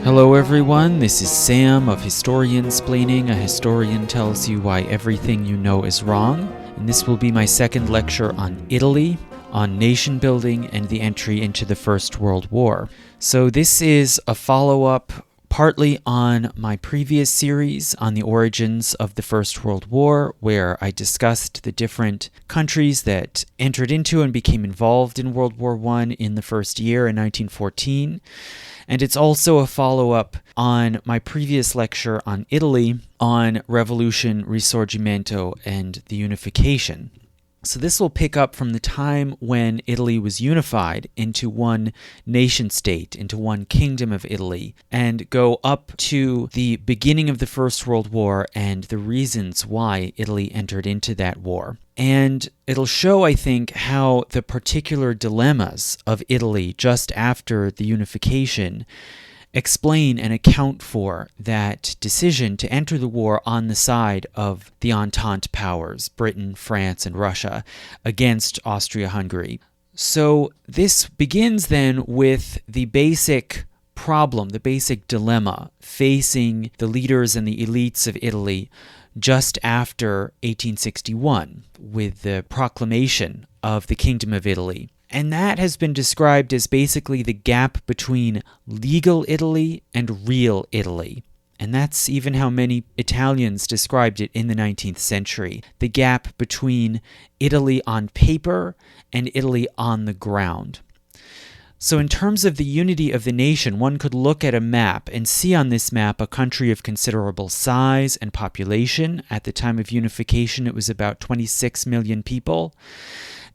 Hello everyone, this is Sam of Historiansplaining. A historian tells you why everything you know is wrong, and this will be my second lecture on Italy, on nation building, and the entry into the First World War. So this is a follow-up partly on my previous series on the origins of the First World War, where I discussed the different countries that entered into and became involved in World War I in the first year in 1914. And it's also a follow-up on my previous lecture on Italy, on Revolution, Risorgimento, and the unification. So this will pick up from the time when Italy was unified into one nation-state, into one kingdom of Italy, and go up to the beginning of the First World War and the reasons why Italy entered into that war. And it'll show, I think, how the particular dilemmas of Italy just after the unification explain and account for that decision to enter the war on the side of the Entente powers, Britain, France, and Russia, against Austria-Hungary. So this begins then with the basic problem, the basic dilemma facing the leaders and the elites of Italy just after 1861, with the proclamation of the Kingdom of Italy. And that has been described as basically the gap between legal Italy and real Italy. And that's even how many Italians described it in the 19th century. The gap between Italy on paper and Italy on the ground. So in terms of the unity of the nation, one could look at a map and see on this map a country of considerable size and population. At the time of unification, it was about 26 million people.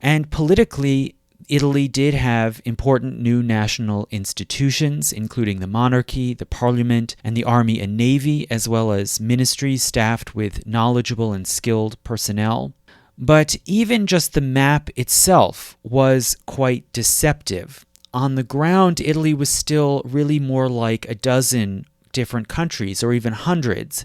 And politically, Italy did have important new national institutions, including the monarchy, the parliament, and the army and navy, as well as ministries staffed with knowledgeable and skilled personnel. But even just the map itself was quite deceptive. On the ground, Italy was still really more like a dozen different countries, or even hundreds,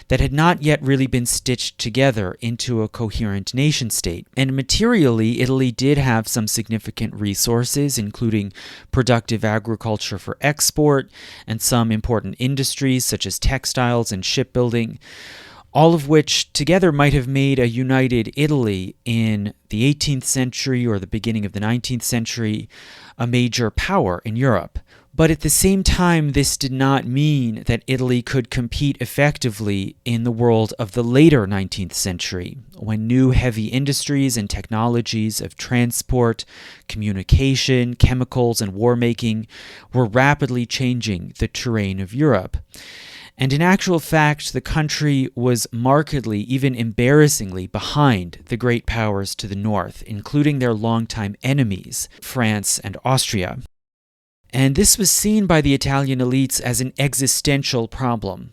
that had not yet really been stitched together into a coherent nation-state. And materially, Italy did have some significant resources, including productive agriculture for export and some important industries such as textiles and shipbuilding, all of which together might have made a united Italy in the 18th century or the beginning of the 19th century a major power in Europe. But at the same time, this did not mean that Italy could compete effectively in the world of the later 19th century, when new heavy industries and technologies of transport, communication, chemicals, and war-making were rapidly changing the terrain of Europe. And in actual fact, the country was markedly, even embarrassingly, behind the great powers to the north, including their longtime enemies, France and Austria. And this was seen by the Italian elites as an existential problem.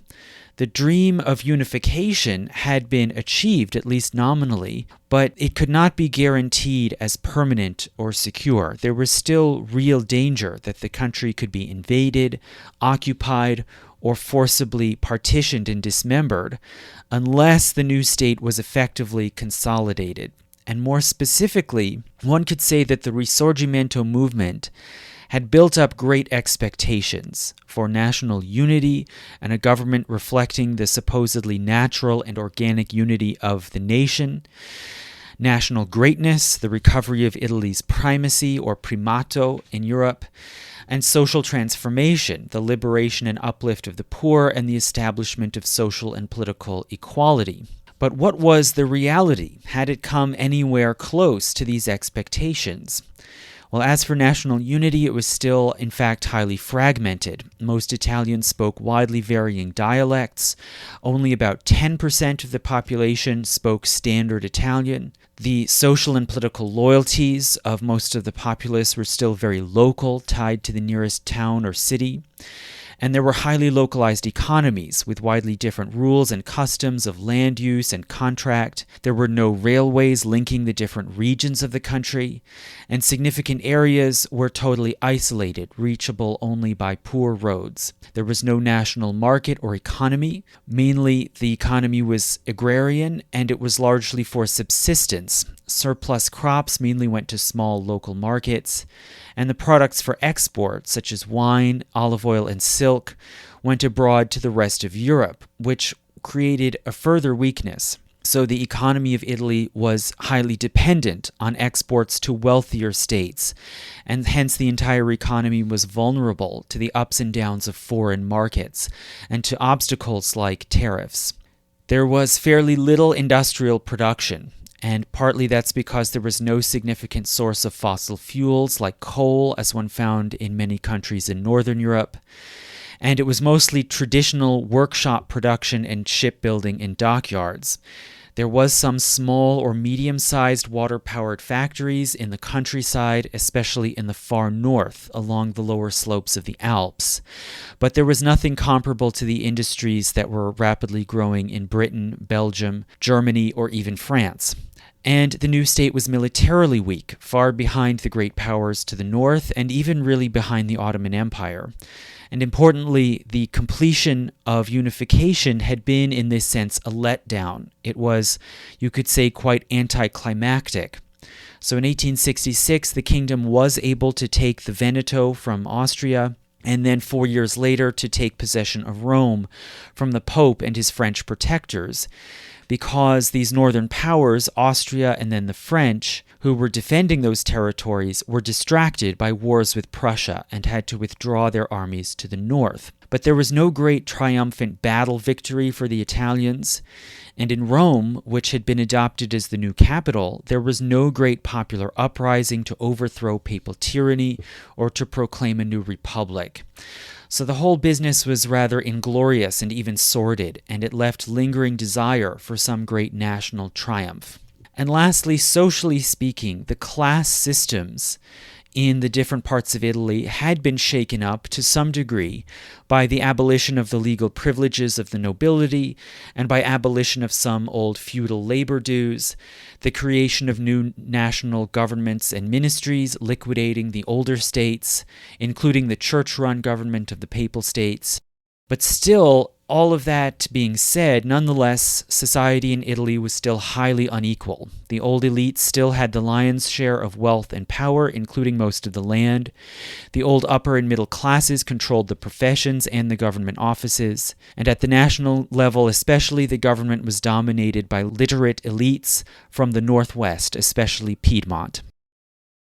The dream of unification had been achieved, at least nominally, but it could not be guaranteed as permanent or secure. There was still real danger that the country could be invaded, occupied, or forcibly partitioned and dismembered, unless the new state was effectively consolidated. And more specifically, one could say that the Risorgimento movement had built up great expectations for national unity and a government reflecting the supposedly natural and organic unity of the nation, national greatness, the recovery of Italy's primacy or primato in Europe, and social transformation, the liberation and uplift of the poor, and the establishment of social and political equality. But what was the reality? Had it come anywhere close to these expectations? Well, as for national unity, it was still, in fact, highly fragmented. Most Italians spoke widely varying dialects. Only about 10% of the population spoke standard Italian. The social and political loyalties of most of the populace were still very local, tied to the nearest town or city. And there were highly localized economies with widely different rules and customs of land use and contract. There were no railways linking the different regions of the country, and significant areas were totally isolated, reachable only by poor roads. There was no national market or economy. Mainly, the economy was agrarian, and it was largely for subsistence, Surplus crops mainly went to small local markets, and the products for export, such as wine, olive oil, and silk, went abroad to the rest of Europe, which created a further weakness. So the economy of Italy was highly dependent on exports to wealthier states, and hence the entire economy was vulnerable to the ups and downs of foreign markets and to obstacles like tariffs. There was fairly little industrial production, and partly that's because there was no significant source of fossil fuels like coal, as one found in many countries in Northern Europe. And it was mostly traditional workshop production and shipbuilding in dockyards. There was some small or medium-sized water-powered factories in the countryside, especially in the far north, along the lower slopes of the Alps. But there was nothing comparable to the industries that were rapidly growing in Britain, Belgium, Germany, or even France. And the new state was militarily weak, far behind the great powers to the north, and even really behind the Ottoman Empire. And importantly, the completion of unification had been, in this sense, a letdown. It was, you could say, quite anticlimactic. So in 1866, the kingdom was able to take the Veneto from Austria, and then 4 years later to take possession of Rome from the Pope and his French protectors, because these northern powers, Austria and then the French, who were defending those territories, were distracted by wars with Prussia and had to withdraw their armies to the north. But there was no great triumphant battle victory for the Italians, and in Rome, which had been adopted as the new capital, there was no great popular uprising to overthrow papal tyranny or to proclaim a new republic. So the whole business was rather inglorious and even sordid, and it left lingering desire for some great national triumph. And lastly, socially speaking, the class systems in the different parts of Italy had been shaken up to some degree by the abolition of the legal privileges of the nobility and by abolition of some old feudal labor dues, the creation of new national governments and ministries liquidating the older states, including the church-run government of the papal states. But still, all of that being said, nonetheless, society in Italy was still highly unequal. The old elite still had the lion's share of wealth and power, including most of the land. The old upper and middle classes controlled the professions and the government offices. And at the national level especially, the government was dominated by literate elites from the northwest, especially Piedmont.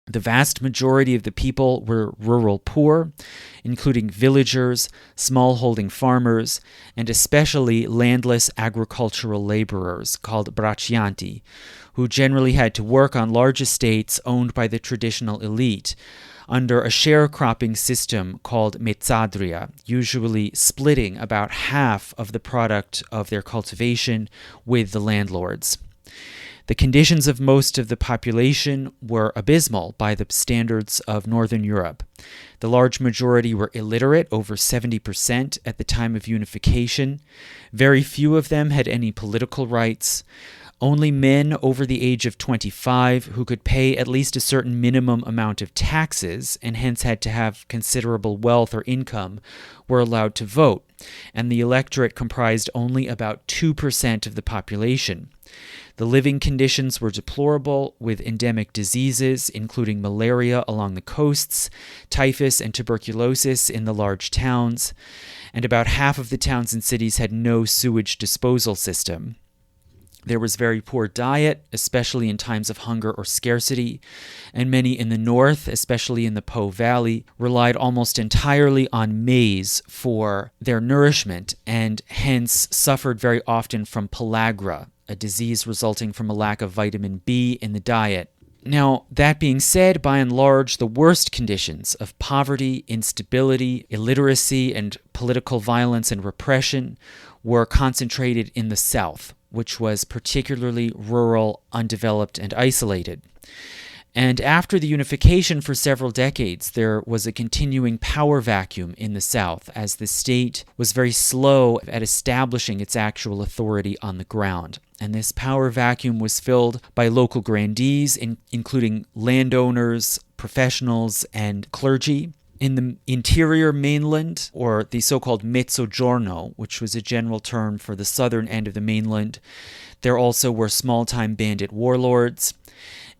The vast majority of the people were rural poor, including villagers, smallholding farmers, and especially landless agricultural laborers called braccianti, who generally had to work on large estates owned by the traditional elite under a sharecropping system called mezzadria, usually splitting about half of the product of their cultivation with the landlords. The conditions of most of the population were abysmal by the standards of Northern Europe. The large majority were illiterate, over 70% at the time of unification. Very few of them had any political rights. Only men over the age of 25 who could pay at least a certain minimum amount of taxes and hence had to have considerable wealth or income were allowed to vote, and the electorate comprised only about 2% of the population. The living conditions were deplorable, with endemic diseases, including malaria along the coasts, typhus and tuberculosis in the large towns, and about half of the towns and cities had no sewage disposal system. There was very poor diet, especially in times of hunger or scarcity, and many in the north, especially in the Po Valley, relied almost entirely on maize for their nourishment and hence suffered very often from pellagra, a disease resulting from a lack of vitamin B in the diet. Now, that being said, by and large, the worst conditions of poverty, instability, illiteracy, and political violence and repression were concentrated in the south, which was particularly rural, undeveloped, and isolated. And after the unification for several decades, there was a continuing power vacuum in the South as the state was very slow at establishing its actual authority on the ground. And this power vacuum was filled by local grandees, including landowners, professionals, and clergy. In the interior mainland, or the so-called Mezzogiorno, which was a general term for the southern end of the mainland, there also were small-time bandit warlords.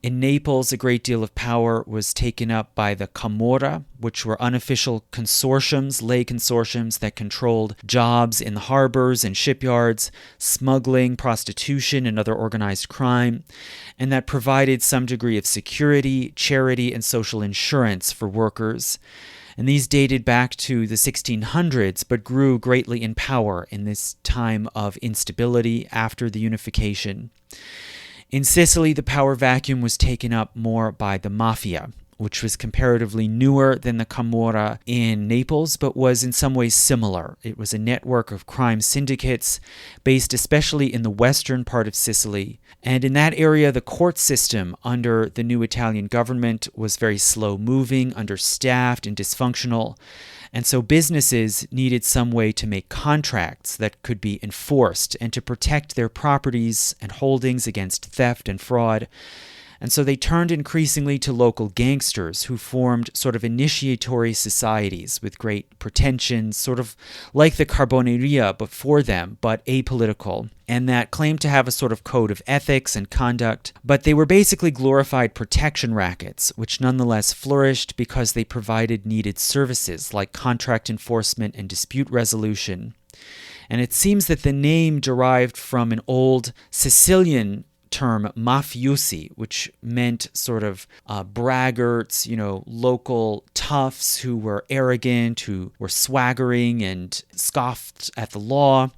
In Naples, a great deal of power was taken up by the Camorra, which were unofficial consortiums, lay consortiums that controlled jobs in the harbors and shipyards, smuggling, prostitution, and other organized crime, and that provided some degree of security, charity, and social insurance for workers. And these dated back to the 1600s, but grew greatly in power in this time of instability after the unification. In Sicily, the power vacuum was taken up more by the mafia, which was comparatively newer than the Camorra in Naples, but was in some ways similar. It was a network of crime syndicates based especially in the western part of Sicily. And in that area, the court system under the new Italian government was very slow-moving, understaffed, and dysfunctional. And so businesses needed some way to make contracts that could be enforced and to protect their properties and holdings against theft and fraud. And so they turned increasingly to local gangsters who formed sort of initiatory societies with great pretensions, sort of like the Carboneria before them, but apolitical, and that claimed to have a sort of code of ethics and conduct. But they were basically glorified protection rackets, which nonetheless flourished because they provided needed services like contract enforcement and dispute resolution. And it seems that the name derived from an old Sicilian term mafiosi, which meant sort of braggarts, local toughs who were arrogant, who were swaggering and scoffed at the law.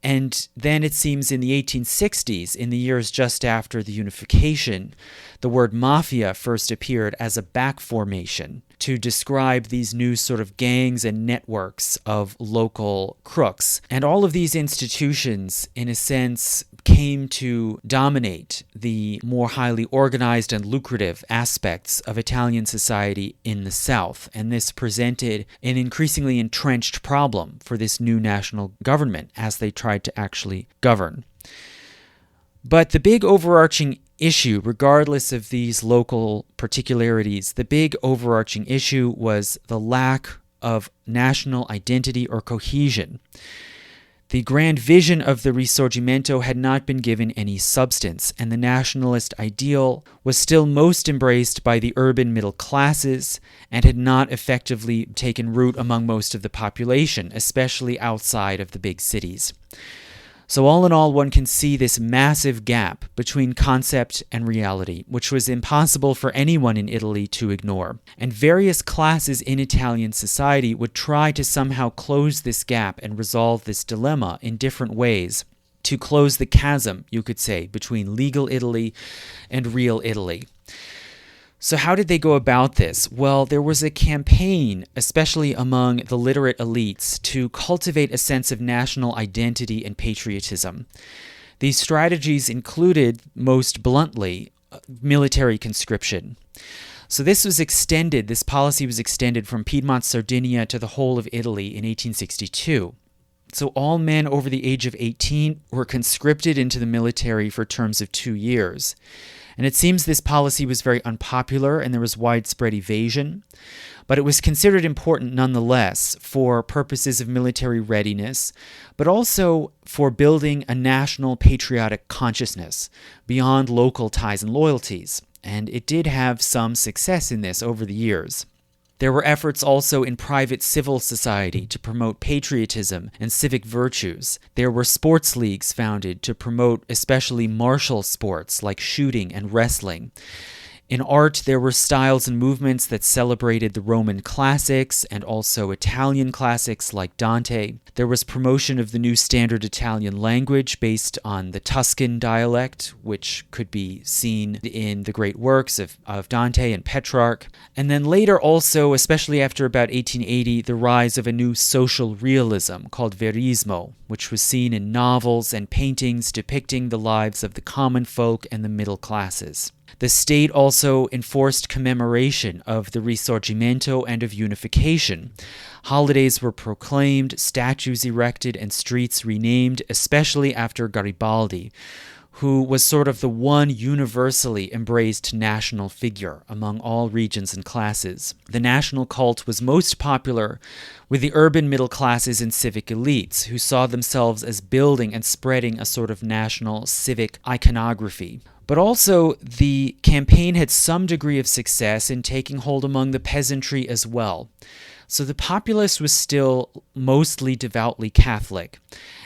And then it seems in the 1860s, in the years just after the unification, the word mafia first appeared as a back formation to describe these new sort of gangs and networks of local crooks. And all of these institutions, in a sense, came to dominate the more highly organized and lucrative aspects of Italian society in the South. And this presented an increasingly entrenched problem for this new national government as they tried to actually govern. But the big overarching issue, regardless of these local particularities, the big overarching issue was the lack of national identity or cohesion. The grand vision of the Risorgimento had not been given any substance, and the nationalist ideal was still most embraced by the urban middle classes and had not effectively taken root among most of the population, especially outside of the big cities. So all in all, one can see this massive gap between concept and reality, which was impossible for anyone in Italy to ignore. And various classes in Italian society would try to somehow close this gap and resolve this dilemma in different ways, to close the chasm, you could say, between legal Italy and real Italy. So how did they go about this? Well, there was a campaign, especially among the literate elites, to cultivate a sense of national identity and patriotism. These strategies included, most bluntly, military conscription. So this policy was extended from Piedmont, Sardinia to the whole of Italy in 1862. So all men over the age of 18 were conscripted into the military for terms of 2 years. And it seems this policy was very unpopular and there was widespread evasion, but it was considered important nonetheless for purposes of military readiness, but also for building a national patriotic consciousness beyond local ties and loyalties. And it did have some success in this over the years. There were efforts also in private civil society to promote patriotism and civic virtues. There were sports leagues founded to promote especially martial sports like shooting and wrestling. In art, there were styles and movements that celebrated the Roman classics and also Italian classics like Dante. There was promotion of the new standard Italian language based on the Tuscan dialect, which could be seen in the great works of Dante and Petrarch. And then later also, especially after about 1880, the rise of a new social realism called verismo, which was seen in novels and paintings depicting the lives of the common folk and the middle classes. The state also enforced commemoration of the Risorgimento and of unification. Holidays were proclaimed, statues erected, and streets renamed, especially after Garibaldi, who was sort of the one universally embraced national figure among all regions and classes. The national cult was most popular with the urban middle classes and civic elites, who saw themselves as building and spreading a sort of national civic iconography. But also, the campaign had some degree of success in taking hold among the peasantry as well. So the populace was still mostly devoutly Catholic,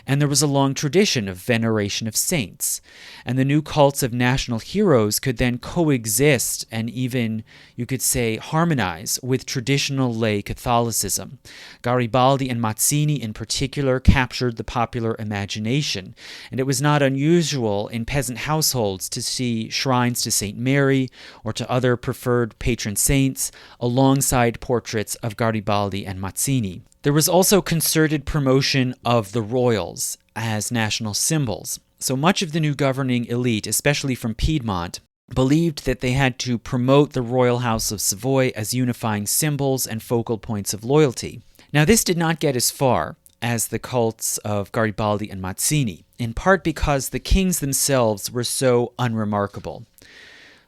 and there was a long tradition of veneration of saints. And the new cults of national heroes could then coexist and even, you could say, harmonize with traditional lay Catholicism. Garibaldi and Mazzini in particular captured the popular imagination, and it was not unusual in peasant households to see shrines to St. Mary or to other preferred patron saints alongside portraits of Garibaldi and Mazzini. There was also concerted promotion of the royals as national symbols. So much of the new governing elite, especially from Piedmont, believed that they had to promote the royal house of Savoy as unifying symbols and focal points of loyalty. Now, this did not get as far as the cults of Garibaldi and Mazzini, in part because the kings themselves were so unremarkable.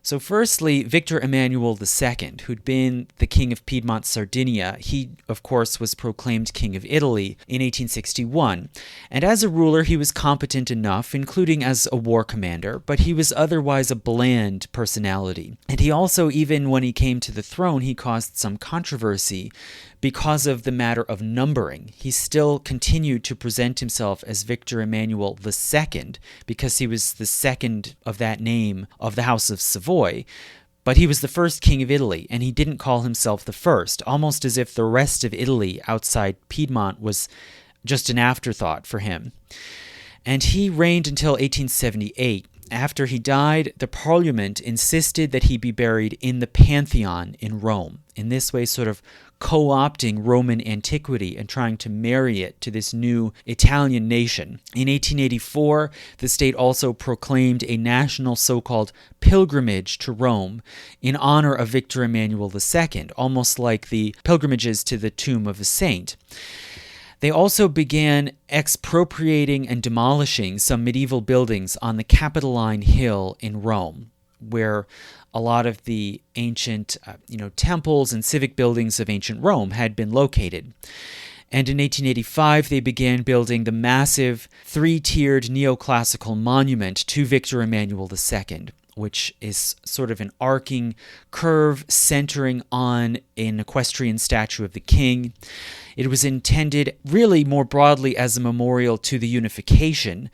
So firstly, Victor Emmanuel II, who'd been the king of Piedmont, Sardinia, he, of course, was proclaimed king of Italy in 1861. And as a ruler, he was competent enough, including as a war commander, but he was otherwise a bland personality. And he also, even when he came to the throne, he caused some controversy because of the matter of numbering. He still continued to present himself as Victor Emmanuel II because he was the second of that name of the House of Savoy, but he was the first king of Italy, and he didn't call himself the first, almost as if the rest of Italy outside Piedmont was just an afterthought for him. And he reigned until 1878. After he died, the parliament insisted that he be buried in the Pantheon in Rome, in this way sort of co-opting Roman antiquity and trying to marry it to this new Italian nation. In 1884, the state also proclaimed a national so-called pilgrimage to Rome in honor of Victor Emmanuel II, almost like the pilgrimages to the tomb of a saint. They also began expropriating and demolishing some medieval buildings on the Capitoline Hill in Rome, where a lot of the ancient temples and civic buildings of ancient Rome had been located. And in 1885, they began building the massive three-tiered neoclassical monument to Victor Emmanuel II, which is sort of an arcing curve centering on an equestrian statue of the king. It was intended really more broadly as a memorial to the unification,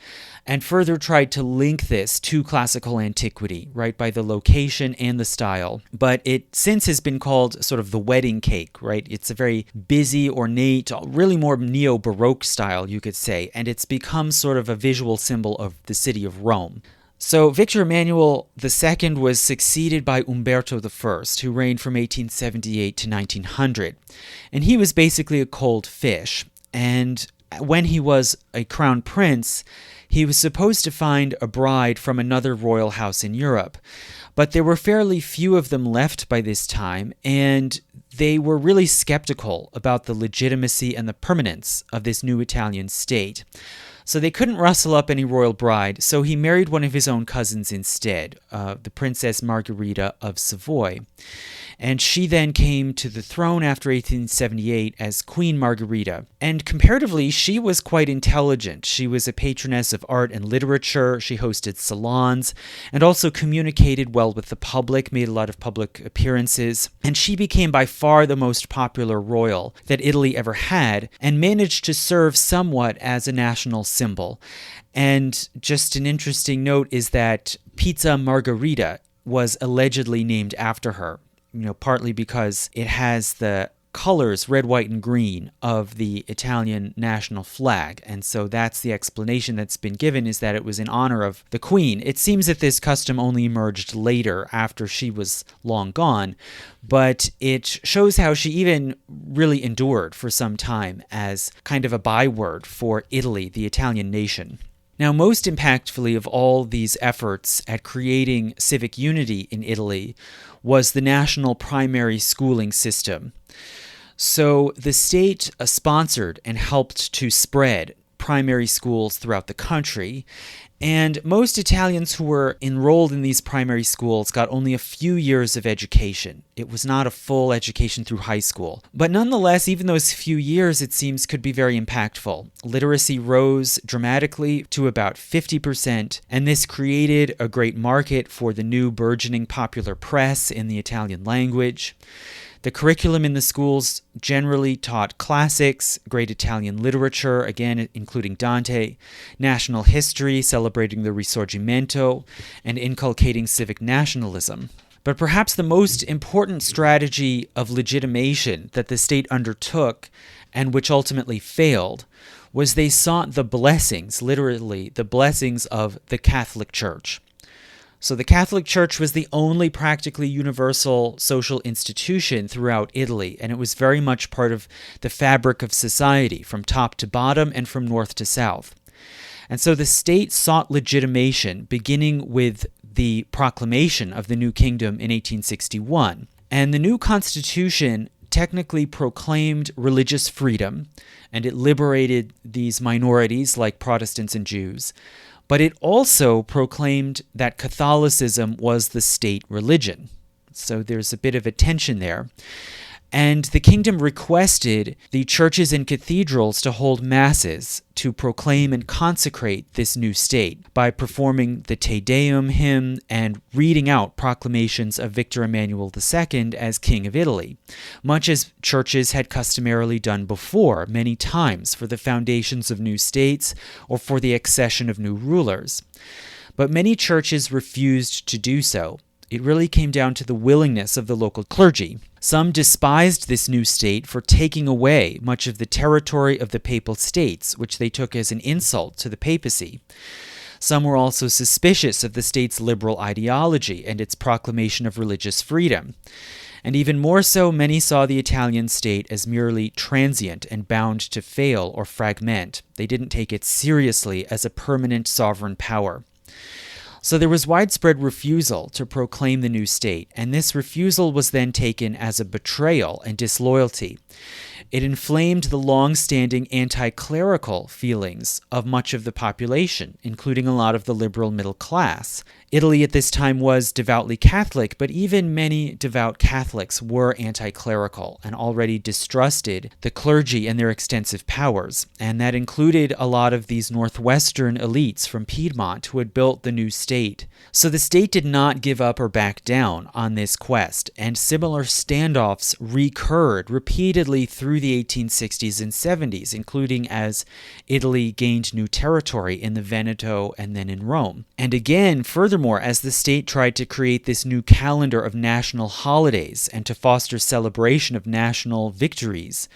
and further tried to link this to classical antiquity, right, by the location and the style. But it since has been called sort of the wedding cake, right? It's a very busy, ornate, really more neo-Baroque style, you could say, and it's become sort of a visual symbol of the city of Rome. So Victor Emmanuel II was succeeded by Umberto I, who reigned from 1878 to 1900. And he was basically a cold fish. And when he was a crown prince, he was supposed to find a bride from another royal house in Europe. But there were fairly few of them left by this time, and they were really skeptical about the legitimacy and the permanence of this new Italian state. So they couldn't rustle up any royal bride, so he married one of his own cousins instead, the Princess Margherita of Savoy. And she then came to the throne after 1878 as Queen Margherita. And comparatively, she was quite intelligent. She was a patroness of art and literature. She hosted salons and also communicated well with the public, made a lot of public appearances. And she became by far the most popular royal that Italy ever had and managed to serve somewhat as a national symbol. And just an interesting note is that Pizza Margherita was allegedly named after her. Partly because it has the colors, red, white, and green, of the Italian national flag. And so that's the explanation that's been given, is that it was in honor of the queen. It seems that this custom only emerged later, after she was long gone, but it shows how she even really endured for some time as kind of a byword for Italy, the Italian nation. Now, most impactfully of all these efforts at creating civic unity in Italy was the national primary schooling system. So the state sponsored and helped to spread primary schools throughout the country, and most Italians who were enrolled in these primary schools got only a few years of education. It was not a full education through high school. But nonetheless, even those few years, it seems, could be very impactful. Literacy rose dramatically to about 50%, and this created a great market for the new burgeoning popular press in the Italian language. The curriculum in the schools generally taught classics, great Italian literature, again including Dante, national history, celebrating the Risorgimento, and inculcating civic nationalism. But perhaps the most important strategy of legitimation that the state undertook, and which ultimately failed, was they sought the blessings, literally the blessings of the Catholic Church. So the Catholic Church was the only practically universal social institution throughout Italy, and it was very much part of the fabric of society, from top to bottom and from north to south. And so the state sought legitimation, beginning with the proclamation of the new kingdom in 1861. And the new constitution technically proclaimed religious freedom, and it liberated these minorities like Protestants and Jews. But it also proclaimed that Catholicism was the state religion. So there's a bit of a tension there. And the kingdom requested the churches and cathedrals to hold masses to proclaim and consecrate this new state by performing the Te Deum hymn and reading out proclamations of Victor Emmanuel II as King of Italy, much as churches had customarily done before many times for the foundations of new states or for the accession of new rulers. But many churches refused to do so. It really came down to the willingness of the local clergy. Some despised this new state for taking away much of the territory of the papal states, which they took as an insult to the papacy. Some were also suspicious of the state's liberal ideology and its proclamation of religious freedom. And even more so, many saw the Italian state as merely transient and bound to fail or fragment. They didn't take it seriously as a permanent sovereign power. So there was widespread refusal to proclaim the new state, and this refusal was then taken as a betrayal and disloyalty. It inflamed the long-standing anti-clerical feelings of much of the population, including a lot of the liberal middle class. Italy at this time was devoutly Catholic, but even many devout Catholics were anti-clerical and already distrusted the clergy and their extensive powers, and that included a lot of these northwestern elites from Piedmont who had built the new state. So the state did not give up or back down on this quest, and similar standoffs recurred repeatedly through the 1860s and 70s, including as Italy gained new territory in the Veneto and then in Rome. And again, furthermore, as the state tried to create this new calendar of national holidays and to foster celebration of national victories,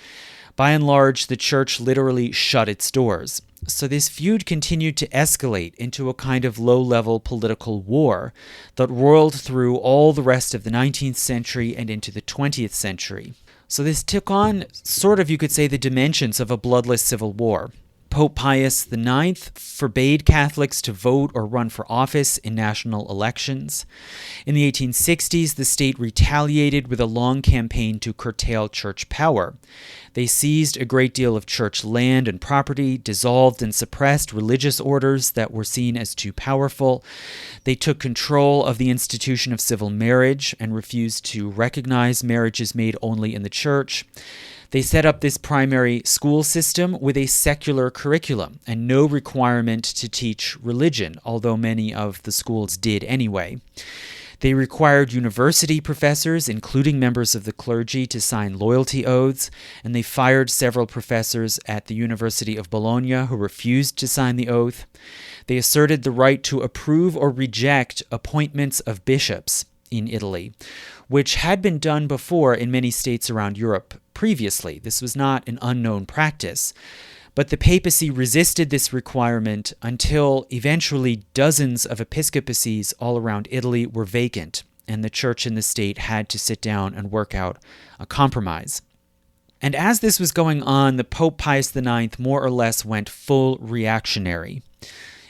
by and large, the church literally shut its doors. So this feud continued to escalate into a kind of low-level political war that roiled through all the rest of the 19th century and into the 20th century. So this took on, sort of, you could say, the dimensions of a bloodless civil war. Pope Pius IX forbade Catholics to vote or run for office in national elections. In the 1860s, the state retaliated with a long campaign to curtail church power. They seized a great deal of church land and property, dissolved and suppressed religious orders that were seen as too powerful. They took control of the institution of civil marriage and refused to recognize marriages made only in the church. They set up this primary school system with a secular curriculum and no requirement to teach religion, although many of the schools did anyway. They required university professors, including members of the clergy, to sign loyalty oaths, and they fired several professors at the University of Bologna who refused to sign the oath. They asserted the right to approve or reject appointments of bishops in Italy, which had been done before in many states around Europe previously. This was not an unknown practice. But the papacy resisted this requirement until eventually dozens of episcopacies all around Italy were vacant, and the church and the state had to sit down and work out a compromise. And as this was going on, the Pope Pius IX more or less went full reactionary.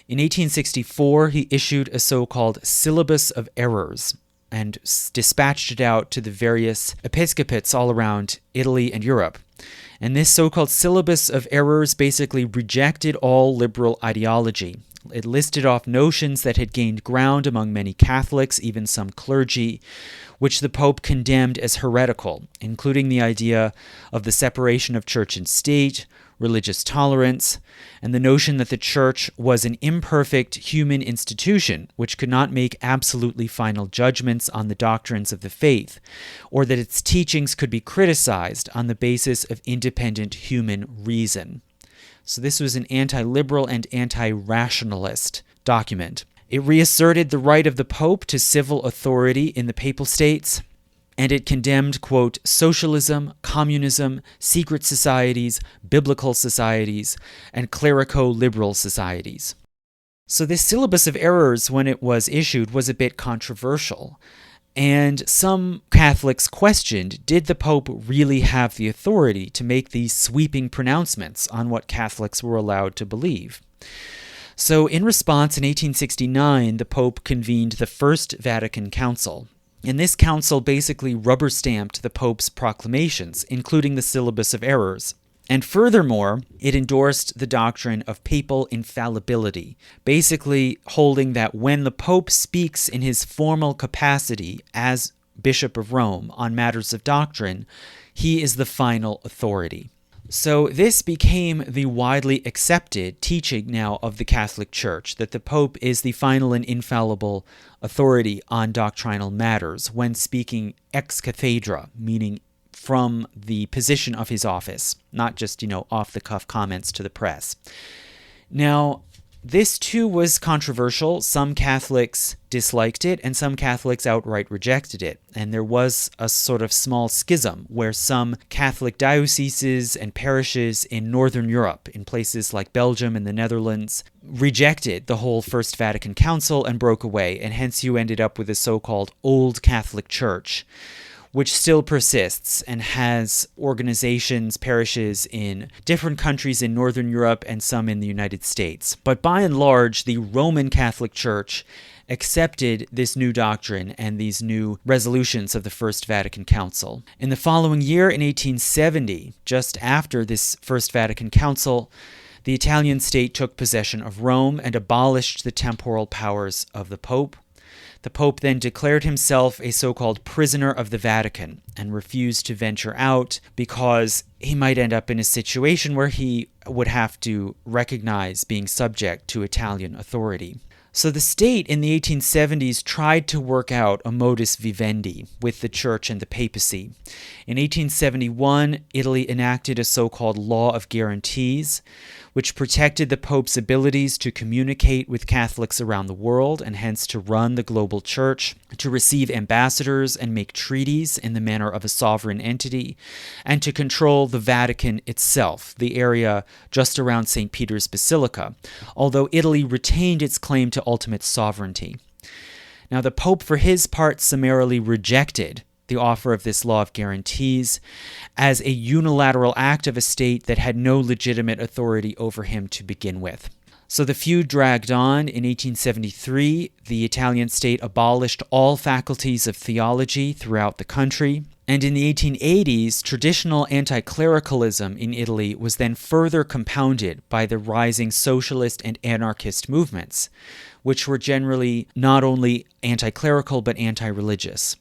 In 1864, he issued a so-called Syllabus of Errors, and dispatched it out to the various episcopates all around Italy and Europe. And this so-called syllabus of errors basically rejected all liberal ideology. It listed off notions that had gained ground among many Catholics, even some clergy, which the Pope condemned as heretical, including the idea of the separation of church and state, religious tolerance, and the notion that the church was an imperfect human institution which could not make absolutely final judgments on the doctrines of the faith, or that its teachings could be criticized on the basis of independent human reason. So this was an anti-liberal and anti-rationalist document. It reasserted the right of the Pope to civil authority in the Papal States, and it condemned, quote, socialism, communism, secret societies, biblical societies, and clerico-liberal societies. So this syllabus of errors, when it was issued, was a bit controversial. And some Catholics questioned, did the Pope really have the authority to make these sweeping pronouncements on what Catholics were allowed to believe? So in response, in 1869, the Pope convened the First Vatican Council. And this council basically rubber-stamped the Pope's proclamations, including the syllabus of errors. And furthermore, it endorsed the doctrine of papal infallibility, basically holding that when the Pope speaks in his formal capacity as Bishop of Rome on matters of doctrine, he is the final authority. So this became the widely accepted teaching now of the Catholic Church, that the Pope is the final and infallible authority on doctrinal matters when speaking ex cathedra, meaning from the position of his office, not just, off-the-cuff comments to the press. Now, this too was controversial. Some Catholics disliked it, and some Catholics outright rejected it. And there was a sort of small schism where some Catholic dioceses and parishes in Northern Europe, in places like Belgium and the Netherlands, rejected the whole First Vatican Council and broke away. And hence you ended up with a so-called Old Catholic Church, which still persists and has organizations, parishes in different countries in Northern Europe and some in the United States. But by and large, the Roman Catholic Church accepted this new doctrine and these new resolutions of the First Vatican Council. In the following year, in 1870, just after this First Vatican Council, the Italian state took possession of Rome and abolished the temporal powers of the Pope. The Pope then declared himself a so-called prisoner of the Vatican and refused to venture out because he might end up in a situation where he would have to recognize being subject to Italian authority. So the state in the 1870s tried to work out a modus vivendi with the church and the papacy. In 1871, Italy enacted a so-called law of guarantees, which protected the Pope's abilities to communicate with Catholics around the world and hence to run the global church, to receive ambassadors and make treaties in the manner of a sovereign entity, and to control the Vatican itself, the area just around St. Peter's Basilica, although Italy retained its claim to ultimate sovereignty. Now, the Pope, for his part, summarily rejected the offer of this law of guarantees as a unilateral act of a state that had no legitimate authority over him to begin with. So the feud dragged on. In 1873, the Italian state abolished all faculties of theology throughout the country. And in the 1880s, traditional anti-clericalism in Italy was then further compounded by the rising socialist and anarchist movements, which were generally not only anti-clerical but anti-religious.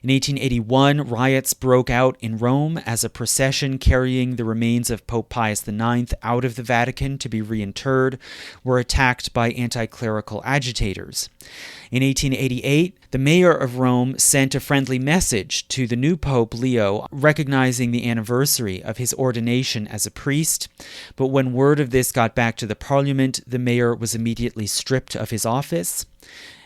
In 1881, riots broke out in Rome as a procession carrying the remains of Pope Pius IX out of the Vatican to be reinterred were attacked by anti-clerical agitators. In 1888, the mayor of Rome sent a friendly message to the new Pope Leo recognizing the anniversary of his ordination as a priest, but when word of this got back to the parliament, the mayor was immediately stripped of his office.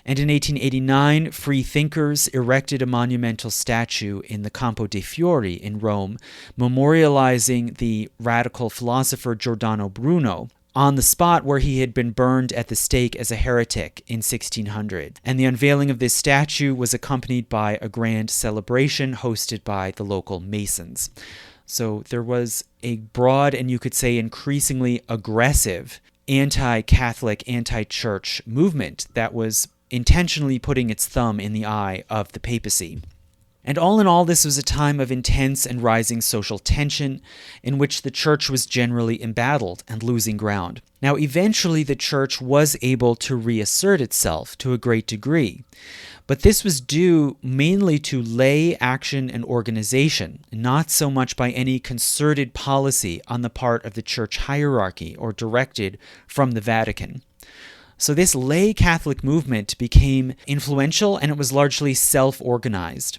And in 1889, free thinkers erected a monumental statue in the Campo dei Fiori in Rome, memorializing the radical philosopher Giordano Bruno on the spot where he had been burned at the stake as a heretic in 1600. And the unveiling of this statue was accompanied by a grand celebration hosted by the local Masons. So there was a broad and you could say increasingly aggressive anti-Catholic, anti-church movement that was intentionally putting its thumb in the eye of the papacy. And all in all, this was a time of intense and rising social tension in which the church was generally embattled and losing ground. Now, eventually, the church was able to reassert itself to a great degree, but this was due mainly to lay action and organization, not so much by any concerted policy on the part of the church hierarchy or directed from the Vatican. So this lay Catholic movement became influential, and it was largely self-organized.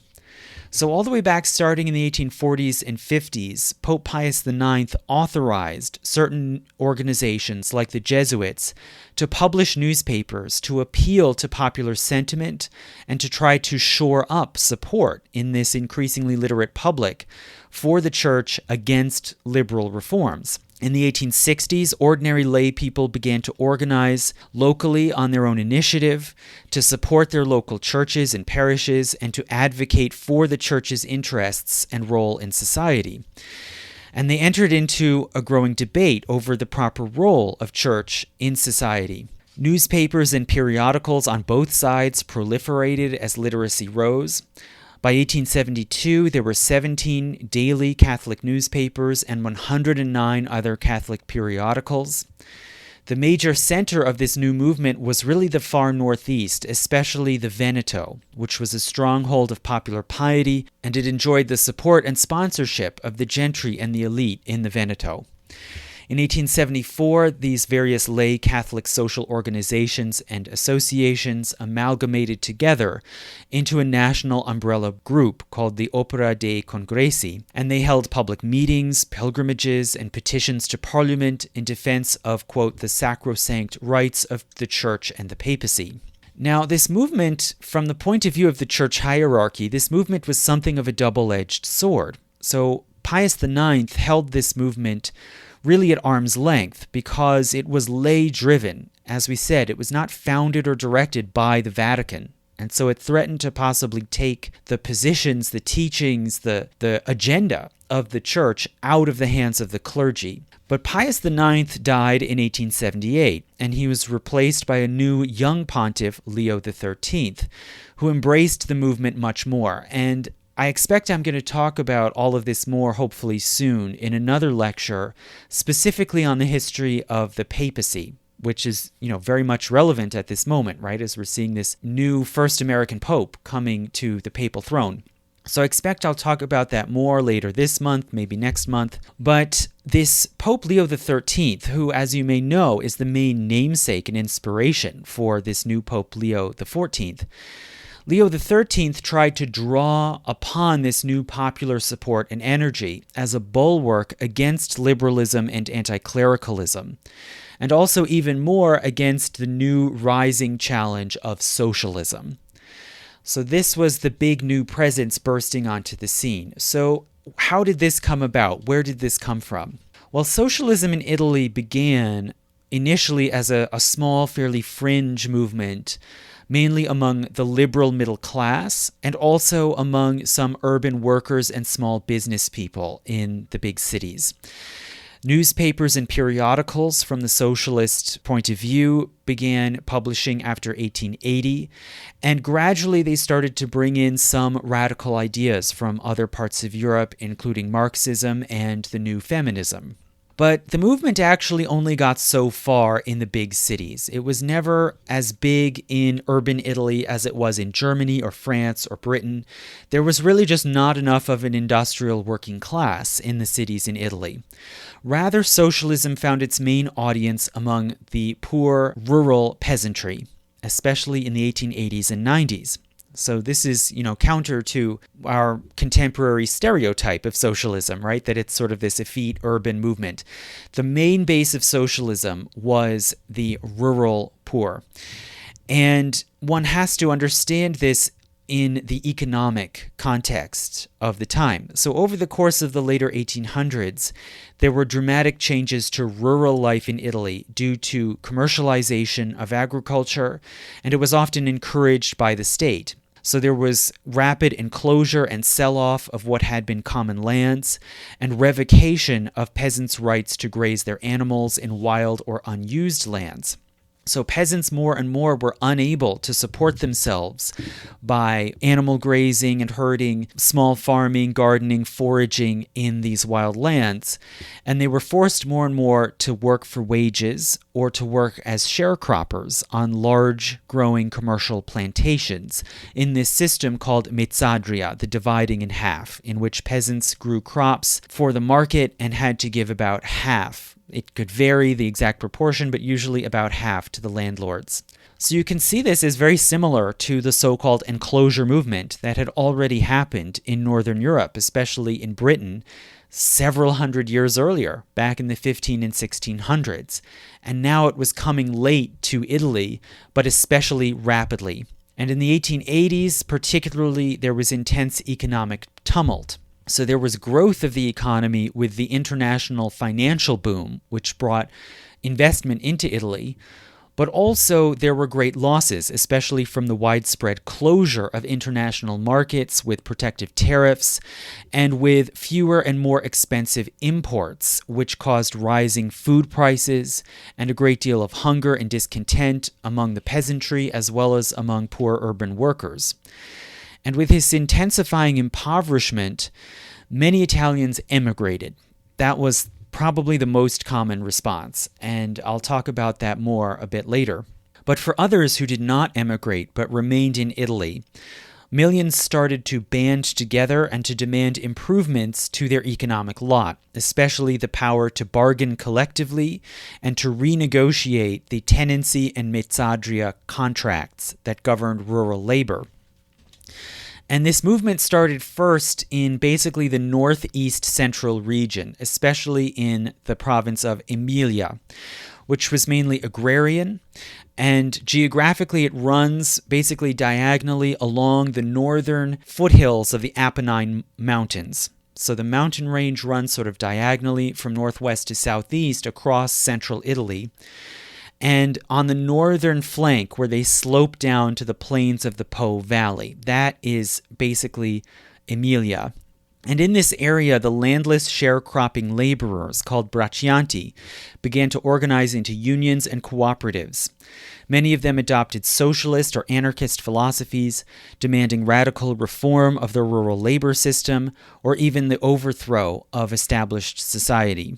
So all the way back starting in the 1840s and 50s, Pope Pius IX authorized certain organizations like the Jesuits to publish newspapers to appeal to popular sentiment and to try to shore up support in this increasingly literate public for the church against liberal reforms. In the 1860s, ordinary lay people began to organize locally on their own initiative to support their local churches and parishes and to advocate for the church's interests and role in society. And they entered into a growing debate over the proper role of church in society. Newspapers and periodicals on both sides proliferated as literacy rose. By 1872, there were 17 daily Catholic newspapers and 109 other Catholic periodicals. The major center of this new movement was really the far northeast, especially the Veneto, which was a stronghold of popular piety, and it enjoyed the support and sponsorship of the gentry and the elite in the Veneto. In 1874, these various lay Catholic social organizations and associations amalgamated together into a national umbrella group called the Opera dei Congressi, and they held public meetings, pilgrimages, and petitions to Parliament in defense of, quote, the sacrosanct rights of the Church and the Papacy. Now, this movement, from the point of view of the church hierarchy, this movement was something of a double-edged sword. So Pius IX held this movement really at arm's length because it was lay-driven. As we said, it was not founded or directed by the Vatican. And so it threatened to possibly take the positions, the teachings, the agenda of the church out of the hands of the clergy. But Pius IX died in 1878, and he was replaced by a new young pontiff, Leo XIII, who embraced the movement much more. And I expect I'm going to talk about all of this more hopefully soon in another lecture, specifically on the history of the papacy, which is, very much relevant at this moment, right, as we're seeing this new first American pope coming to the papal throne. So I expect I'll talk about that more later this month, maybe next month. But this Pope Leo XIII, who, as you may know, is the main namesake and inspiration for this new Pope Leo XIV, Leo XIII tried to draw upon this new popular support and energy as a bulwark against liberalism and anti-clericalism, and also even more against the new rising challenge of socialism. So this was the big new presence bursting onto the scene. So how did this come about? Where did this come from? Well, socialism in Italy began initially as a small, fairly fringe movement, mainly among the liberal middle class and also among some urban workers and small business people in the big cities. Newspapers and periodicals from the socialist point of view began publishing after 1880, and gradually they started to bring in some radical ideas from other parts of Europe, including Marxism and the new feminism. But the movement actually only got so far in the big cities. It was never as big in urban Italy as it was in Germany or France or Britain. There was really just not enough of an industrial working class in the cities in Italy. Rather, socialism found its main audience among the poor rural peasantry, especially in the 1880s and 90s. So this is, counter to our contemporary stereotype of socialism, right? That it's sort of this effete urban movement. The main base of socialism was the rural poor. And one has to understand this in the economic context of the time. So over the course of the later 1800s, there were dramatic changes to rural life in Italy due to commercialization of agriculture, and it was often encouraged by the state. So there was rapid enclosure and sell-off of what had been common lands, and revocation of peasants' rights to graze their animals in wild or unused lands. So peasants more and more were unable to support themselves by animal grazing and herding, small farming, gardening, foraging in these wild lands. And they were forced more and more to work for wages or to work as sharecroppers on large growing commercial plantations in this system called metsadria, the dividing in half, in which peasants grew crops for the market and had to give about half. It could vary the exact proportion, but usually about half to the landlords. So you can see this is very similar to the so-called enclosure movement that had already happened in Northern Europe, especially in Britain, several hundred years earlier, back in the 15 and 1600s. And now it was coming late to Italy, but especially rapidly. And in the 1880s, particularly, there was intense economic tumult. So there was growth of the economy with the international financial boom, which brought investment into Italy, but also there were great losses, especially from the widespread closure of international markets with protective tariffs and with fewer and more expensive imports, which caused rising food prices and a great deal of hunger and discontent among the peasantry as well as among poor urban workers. And with this intensifying impoverishment, many Italians emigrated. That was probably the most common response, and I'll talk about that more a bit later. But for others who did not emigrate but remained in Italy, millions started to band together and to demand improvements to their economic lot, especially the power to bargain collectively and to renegotiate the tenancy and mezzadria contracts that governed rural labor. And this movement started first in basically the northeast central region, especially in the province of Emilia, which was mainly agrarian. And geographically, it runs basically diagonally along the northern foothills of the Apennine Mountains. So the mountain range runs sort of diagonally from northwest to southeast across central Italy. And on the northern flank, where they slope down to the plains of the Po Valley, that is basically Emilia. And in this area, the landless sharecropping laborers, called braccianti, began to organize into unions and cooperatives. Many of them adopted socialist or anarchist philosophies, demanding radical reform of the rural labor system, or even the overthrow of established society.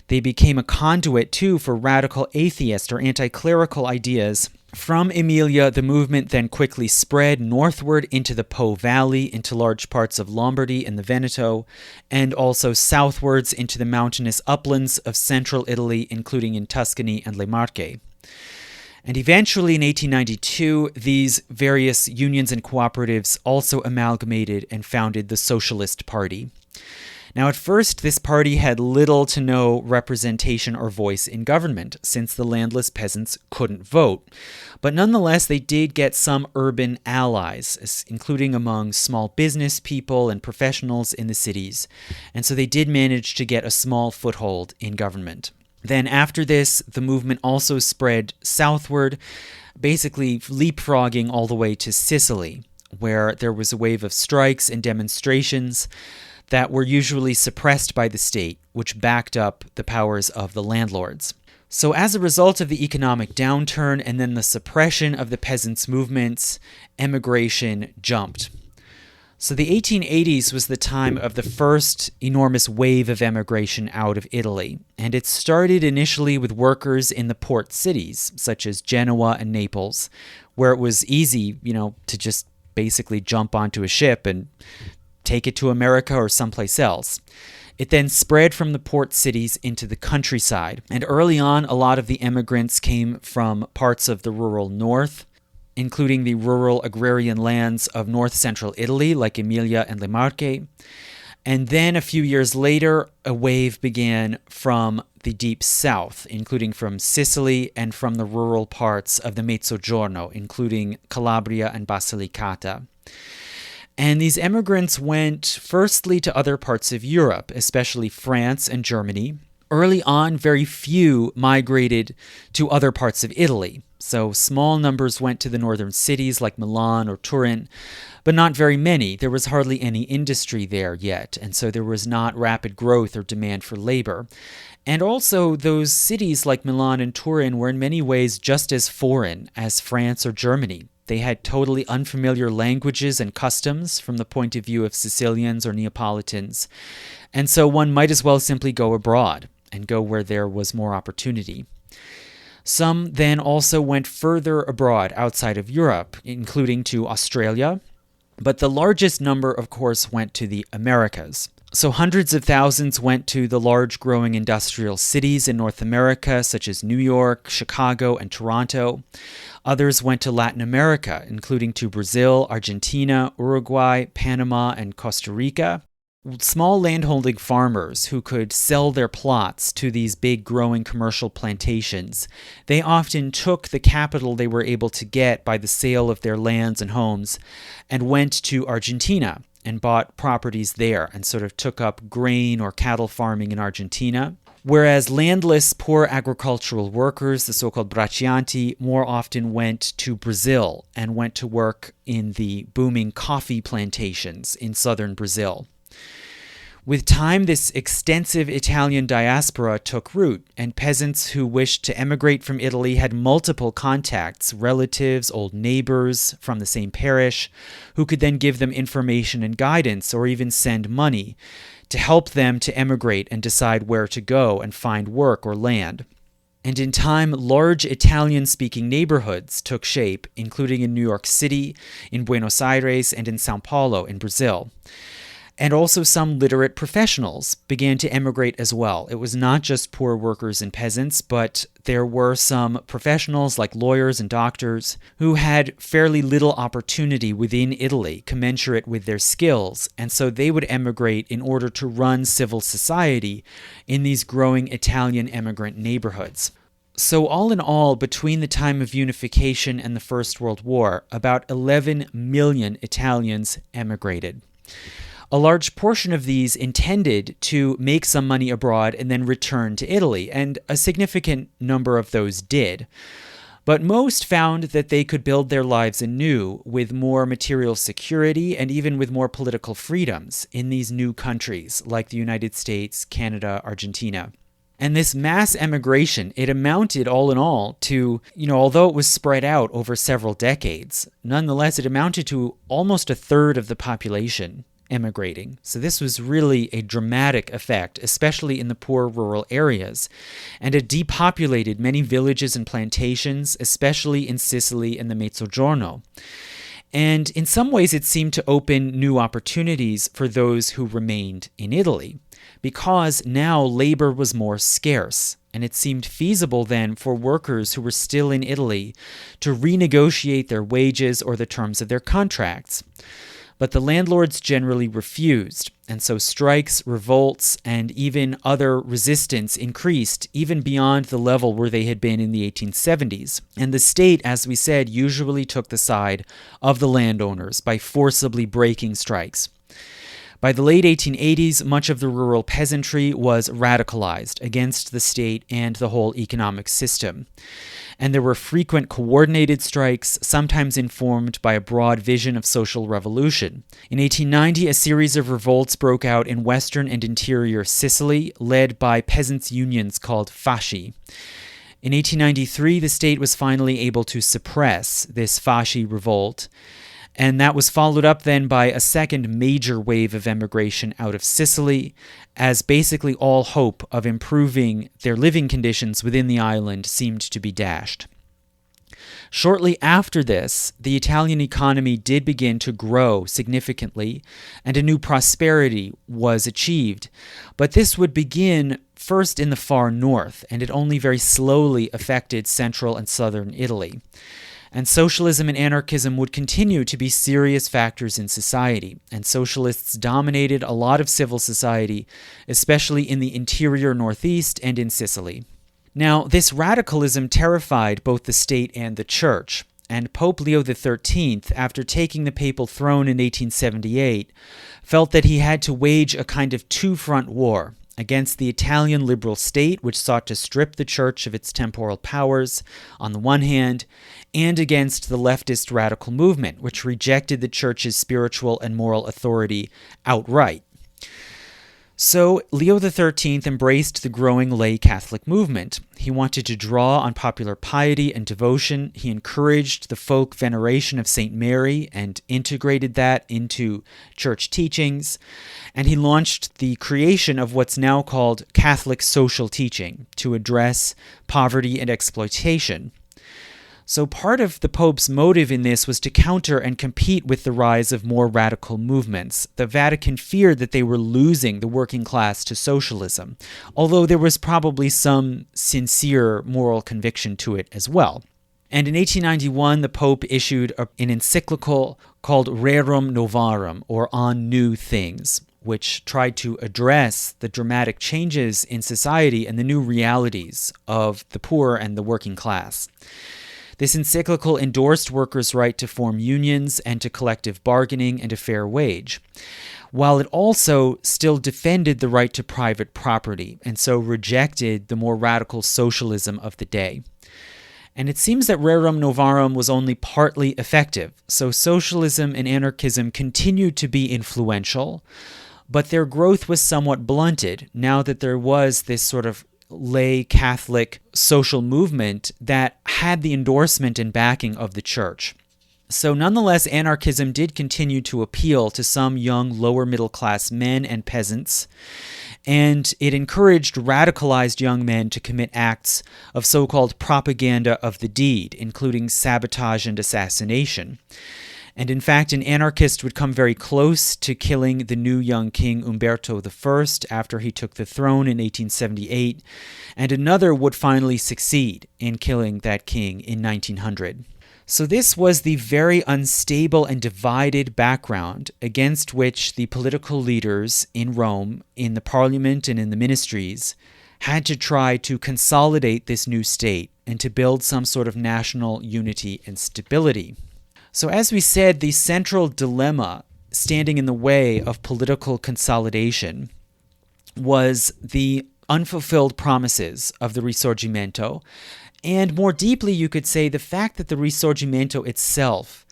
They became a conduit, too, for radical atheist or anti-clerical ideas. From Emilia, the movement then quickly spread northward into the Po Valley, into large parts of Lombardy and the Veneto, and also southwards into the mountainous uplands of central Italy, including in Tuscany and Le Marche. And eventually, in 1892, these various unions and cooperatives also amalgamated and founded the Socialist Party. Now, at first, this party had little to no representation or voice in government, since the landless peasants couldn't vote. But nonetheless, they did get some urban allies, including among small business people and professionals in the cities. And so they did manage to get a small foothold in government. Then after this, the movement also spread southward, basically leapfrogging all the way to Sicily, where there was a wave of strikes and demonstrations that were usually suppressed by the state, which backed up the powers of the landlords. So as a result of the economic downturn and then the suppression of the peasants' movements, emigration jumped. So the 1880s was the time of the first enormous wave of emigration out of Italy, and it started initially with workers in the port cities, such as Genoa and Naples, where it was easy, to just basically jump onto a ship and take it to America or someplace else. It then spread from the port cities into the countryside, and early on, a lot of the immigrants came from parts of the rural north, including the rural agrarian lands of north-central Italy, like Emilia and Le Marche. And then a few years later, a wave began from the deep south, including from Sicily and from the rural parts of the Mezzogiorno, including Calabria and Basilicata. And these immigrants went firstly to other parts of Europe, especially France and Germany. Early on, very few migrated to other parts of Italy. So small numbers went to the northern cities like Milan or Turin, but not very many. There was hardly any industry there yet, and so there was not rapid growth or demand for labor. And also, those cities like Milan and Turin were in many ways just as foreign as France or Germany. They had totally unfamiliar languages and customs from the point of view of Sicilians or Neapolitans. And so one might as well simply go abroad and go where there was more opportunity. Some then also went further abroad outside of Europe, including to Australia. But the largest number, of course, went to the Americas. So hundreds of thousands went to the large growing industrial cities in North America, such as New York, Chicago, and Toronto. Others went to Latin America, including to Brazil, Argentina, Uruguay, Panama, and Costa Rica. Small landholding farmers who could sell their plots to these big growing commercial plantations, they often took the capital they were able to get by the sale of their lands and homes and went to Argentina and bought properties there and sort of took up grain or cattle farming in Argentina. Whereas landless, poor agricultural workers, the so-called braccianti, more often went to Brazil and went to work in the booming coffee plantations in southern Brazil. With time, this extensive Italian diaspora took root, and peasants who wished to emigrate from Italy had multiple contacts, relatives, old neighbors from the same parish, who could then give them information and guidance or even send money to help them to emigrate and decide where to go and find work or land. And in time, large Italian-speaking neighborhoods took shape, including in New York City, in Buenos Aires, and in São Paulo in Brazil. And also some literate professionals began to emigrate as well. It was not just poor workers and peasants, but there were some professionals like lawyers and doctors who had fairly little opportunity within Italy, commensurate with their skills, and so they would emigrate in order to run civil society in these growing Italian emigrant neighborhoods. So all in all, between the time of unification and the First World War, about 11 million Italians emigrated. A large portion of these intended to make some money abroad and then return to Italy, and a significant number of those did. But most found that they could build their lives anew with more material security and even with more political freedoms in these new countries like the United States, Canada, Argentina. And this mass emigration, it amounted all in all to, although it was spread out over several decades, nonetheless it amounted to almost a third of the population emigrating. So this was really a dramatic effect, especially in the poor rural areas, and it depopulated many villages and plantations, especially in Sicily and the Mezzogiorno. And in some ways it seemed to open new opportunities for those who remained in Italy, because now labor was more scarce, and it seemed feasible then for workers who were still in Italy to renegotiate their wages or the terms of their contracts. But the landlords generally refused, and so strikes, revolts, and even other resistance increased even beyond the level where they had been in the 1870s. And the state, as we said, usually took the side of the landowners by forcibly breaking strikes. By the late 1880s, much of the rural peasantry was radicalized against the state and the whole economic system. And there were frequent coordinated strikes, sometimes informed by a broad vision of social revolution. In 1890, a series of revolts broke out in western and interior Sicily, led by peasants' unions called Fasci. In 1893, the state was finally able to suppress this Fasci revolt, and that was followed up then by a second major wave of emigration out of Sicily, as basically all hope of improving their living conditions within the island seemed to be dashed. Shortly after this, the Italian economy did begin to grow significantly, and a new prosperity was achieved. But this would begin first in the far north, and it only very slowly affected central and southern Italy. And socialism and anarchism would continue to be serious factors in society, and socialists dominated a lot of civil society, especially in the interior northeast and in Sicily. Now, this radicalism terrified both the state and the church, and Pope Leo XIII, after taking the papal throne in 1878, felt that he had to wage a kind of two-front war against the Italian liberal state, which sought to strip the church of its temporal powers, on the one hand, and against the leftist radical movement, which rejected the church's spiritual and moral authority outright. So Leo XIII embraced the growing lay Catholic movement. He wanted to draw on popular piety and devotion. He encouraged the folk veneration of St. Mary and integrated that into church teachings. And he launched the creation of what's now called Catholic social teaching to address poverty and exploitation. So part of the Pope's motive in this was to counter and compete with the rise of more radical movements. The Vatican feared that they were losing the working class to socialism, although there was probably some sincere moral conviction to it as well. And in 1891, the Pope issued an encyclical called Rerum Novarum, or On New Things, which tried to address the dramatic changes in society and the new realities of the poor and the working class. This encyclical endorsed workers' right to form unions and to collective bargaining and a fair wage, while it also still defended the right to private property, and so rejected the more radical socialism of the day. And it seems that Rerum Novarum was only partly effective, so socialism and anarchism continued to be influential, but their growth was somewhat blunted now that there was this sort of lay Catholic social movement that had the endorsement and backing of the church. So nonetheless, anarchism did continue to appeal to some young lower middle class men and peasants, and it encouraged radicalized young men to commit acts of so-called propaganda of the deed, including sabotage and assassination. And in fact, an anarchist would come very close to killing the new young king Umberto I after he took the throne in 1878, and another would finally succeed in killing that king in 1900. So this was the very unstable and divided background against which the political leaders in Rome, in the parliament and in the ministries, had to try to consolidate this new state and to build some sort of national unity and stability. So as we said, the central dilemma standing in the way of political consolidation was the unfulfilled promises of the Risorgimento, and more deeply you could say the fact that the Risorgimento itself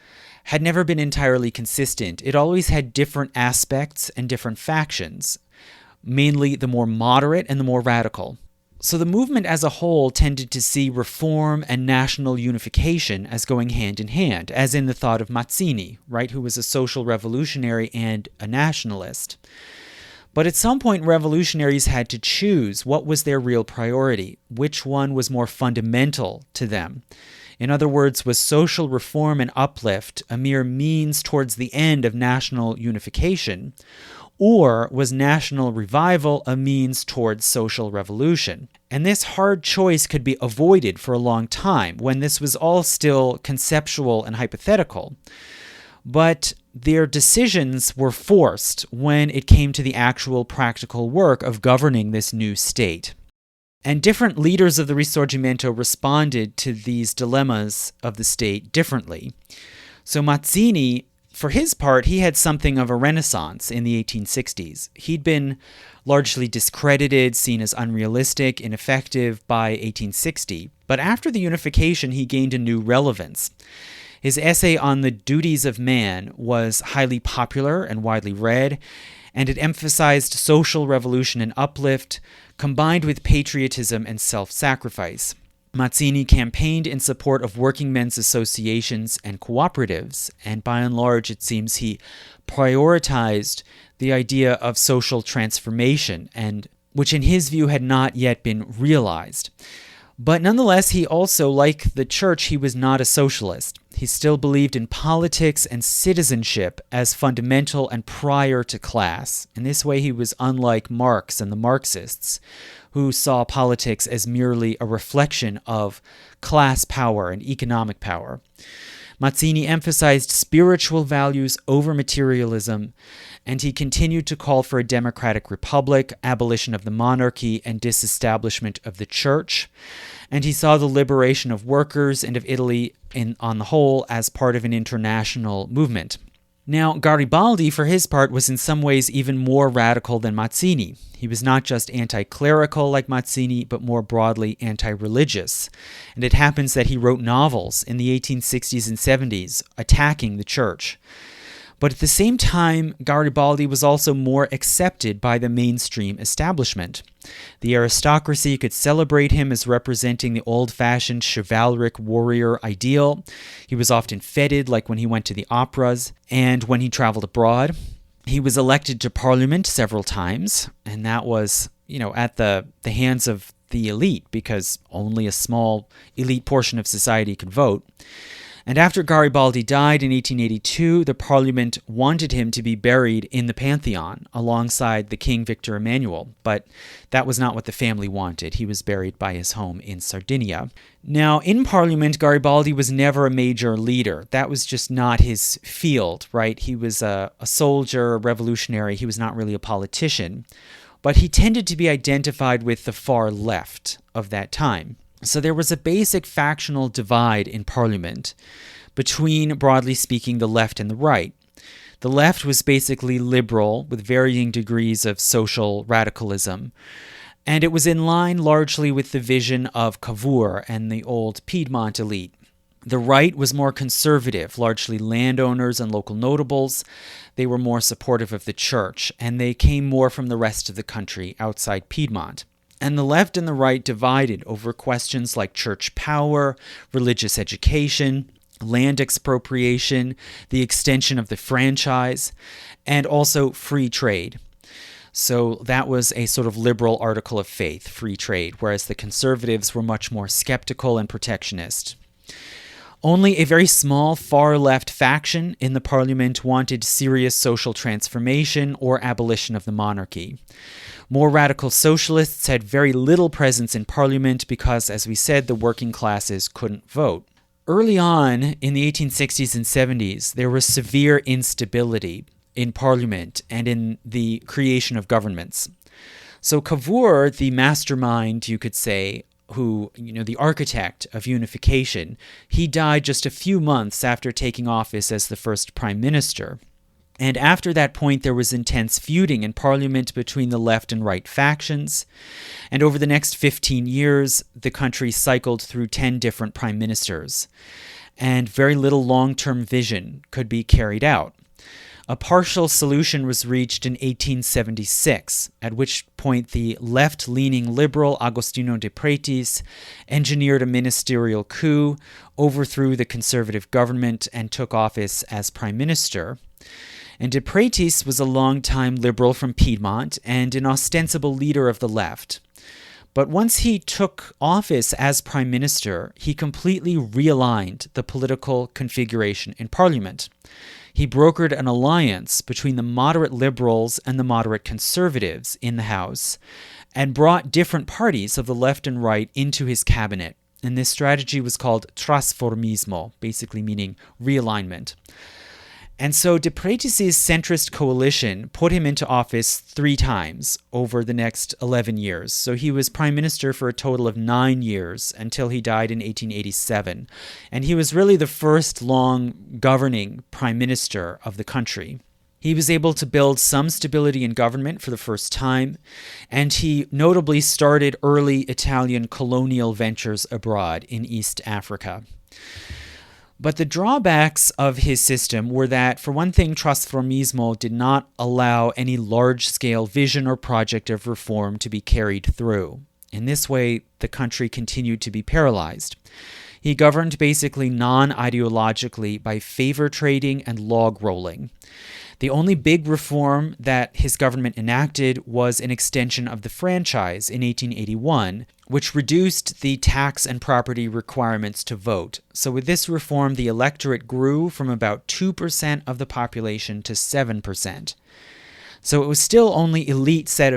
had never been entirely consistent. It always had different aspects and different factions, mainly the more moderate and the more radical. So the movement as a whole tended to see reform and national unification as going hand in hand, as in the thought of Mazzini, right, who was a social revolutionary and a nationalist. But at some point, revolutionaries had to choose what was their real priority, which one was more fundamental to them. In other words, was social reform and uplift a mere means towards the end of national unification, or was national revival a means towards social revolution? And this hard choice could be avoided for a long time when this was all still conceptual and hypothetical. But their decisions were forced when it came to the actual practical work of governing this new state. And different leaders of the Risorgimento responded to these dilemmas of the state differently. So Mazzini, for his part, he had something of a renaissance in the 1860s. He'd been largely discredited, seen as unrealistic, ineffective by 1860. But after the unification, he gained a new relevance. His essay on the duties of man was highly popular and widely read, and it emphasized social revolution and uplift, combined with patriotism and self-sacrifice. Mazzini campaigned in support of working men's associations and cooperatives, and by and large, it seems he prioritized the idea of social transformation, and which in his view had not yet been realized. But nonetheless, he also, like the church, he was not a socialist. He still believed in politics and citizenship as fundamental and prior to class. In this way, he was unlike Marx and the Marxists, who saw politics as merely a reflection of class power and economic power. Mazzini emphasized spiritual values over materialism, and he continued to call for a democratic republic, abolition of the monarchy, and disestablishment of the church. And he saw the liberation of workers and of Italy on the whole as part of an international movement. Now, Garibaldi, for his part, was in some ways even more radical than Mazzini. He was not just anti-clerical like Mazzini, but more broadly anti-religious. And it happens that he wrote novels in the 1860s and 70s attacking the church. But at the same time, Garibaldi was also more accepted by the mainstream establishment. The aristocracy could celebrate him as representing the old-fashioned chivalric warrior ideal. He was often feted, like when he went to the operas and when he traveled abroad. He was elected to parliament several times, and that was, at the hands of the elite, because only a small elite portion of society could vote. And after Garibaldi died in 1882, the parliament wanted him to be buried in the Pantheon alongside the King Victor Emmanuel, but that was not what the family wanted. He was buried by his home in Sardinia. Now, in parliament, Garibaldi was never a major leader. That was just not his field, right? He was a soldier, a revolutionary. He was not really a politician. But he tended to be identified with the far left of that time. So there was a basic factional divide in parliament between, broadly speaking, the left and the right. The left was basically liberal with varying degrees of social radicalism, and it was in line largely with the vision of Cavour and the old Piedmont elite. The right was more conservative, largely landowners and local notables. They were more supportive of the church, and they came more from the rest of the country outside Piedmont. And the left and the right divided over questions like church power, religious education, land expropriation, the extension of the franchise, and also free trade. So that was a sort of liberal article of faith, free trade, whereas the conservatives were much more skeptical and protectionist. Only a very small far-left faction in the parliament wanted serious social transformation or abolition of the monarchy. More radical socialists had very little presence in parliament because, as we said, the working classes couldn't vote. Early on, in the 1860s and 70s, there was severe instability in parliament and in the creation of governments. So Cavour, the mastermind, you could say, who, the architect of unification, he died just a few months after taking office as the first prime minister. And after that point, there was intense feuding in parliament between the left and right factions. And over the next 15 years, the country cycled through 10 different prime ministers. And very little long-term vision could be carried out. A partial solution was reached in 1876, at which point the left-leaning liberal Agostino de Pretis engineered a ministerial coup, overthrew the conservative government, and took office as prime minister. And de Pretis was a long-time liberal from Piedmont and an ostensible leader of the left. But once he took office as prime minister, he completely realigned the political configuration in parliament. He brokered an alliance between the moderate liberals and the moderate conservatives in the House and brought different parties of the left and right into his cabinet. And this strategy was called trasformismo, basically meaning realignment. And so de Pretis' centrist coalition put him into office 3 times over the next 11 years. So he was prime minister for a total of 9 years until he died in 1887. And he was really the first long governing prime minister of the country. He was able to build some stability in government for the first time, and he notably started early Italian colonial ventures abroad in East Africa. But the drawbacks of his system were that, for one thing, trasformismo did not allow any large-scale vision or project of reform to be carried through. In this way, the country continued to be paralyzed. He governed basically non-ideologically by favor trading and log rolling. The only big reform that his government enacted was an extension of the franchise in 1881, which reduced the tax and property requirements to vote. So with this reform, the electorate grew from about 2% of the population to 7%. So it was still only an elite set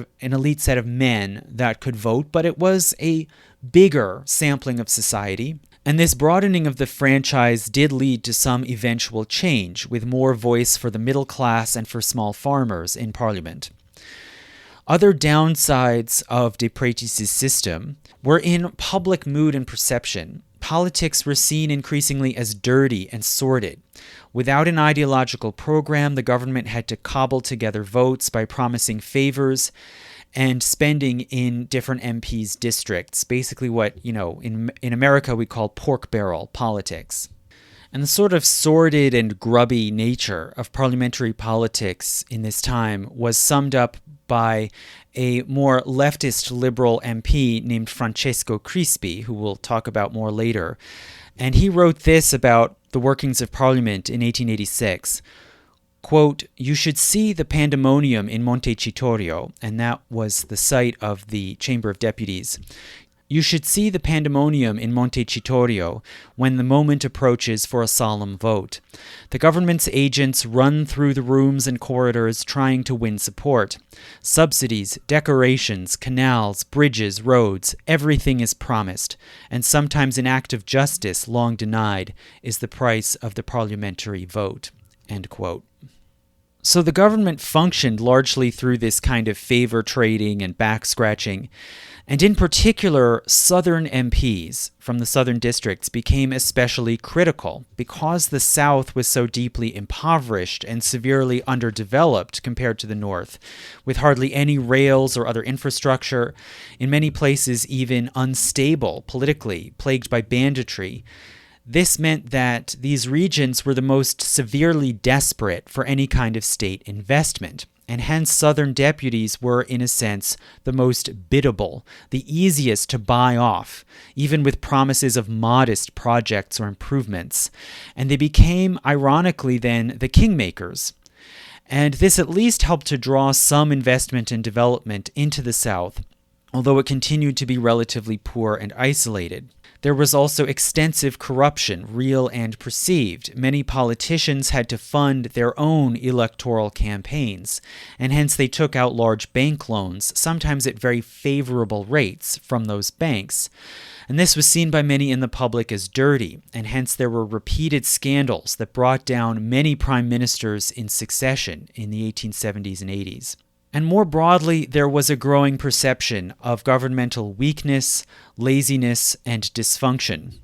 of men that could vote, but it was a bigger sampling of society. And this broadening of the franchise did lead to some eventual change, with more voice for the middle class and for small farmers in parliament. Other downsides of de Pretis' system were in public mood and perception. Politics were seen increasingly as dirty and sordid. Without an ideological program, the government had to cobble together votes by promising favors and spending in different MPs' districts, basically what, in America we call pork barrel politics. And the sort of sordid and grubby nature of parliamentary politics in this time was summed up by a more leftist liberal MP named Francesco Crispi, who we'll talk about more later. And he wrote this about the workings of Parliament in 1886. Quote, "You should see the pandemonium in Montecitorio," and that was the site of the Chamber of Deputies. "You should see the pandemonium in Montecitorio when the moment approaches for a solemn vote. The government's agents run through the rooms and corridors trying to win support. Subsidies, decorations, canals, bridges, roads, everything is promised, and sometimes an act of justice long denied is the price of the parliamentary vote." End quote. So the government functioned largely through this kind of favor trading and back scratching. And in particular, Southern MPs from the Southern districts became especially critical because the South was so deeply impoverished and severely underdeveloped compared to the North, with hardly any rails or other infrastructure, in many places even unstable politically, plagued by banditry. This meant that these regions were the most severely desperate for any kind of state investment. And hence Southern deputies were, in a sense, the most biddable, the easiest to buy off, even with promises of modest projects or improvements. And they became, ironically then, the kingmakers. And this at least helped to draw some investment and development into the South, although it continued to be relatively poor and isolated. There was also extensive corruption, real and perceived. Many politicians had to fund their own electoral campaigns, and hence they took out large bank loans, sometimes at very favorable rates from those banks. And this was seen by many in the public as dirty, and hence there were repeated scandals that brought down many prime ministers in succession in the 1870s and 80s. And more broadly, there was a growing perception of governmental weakness, laziness, and dysfunction.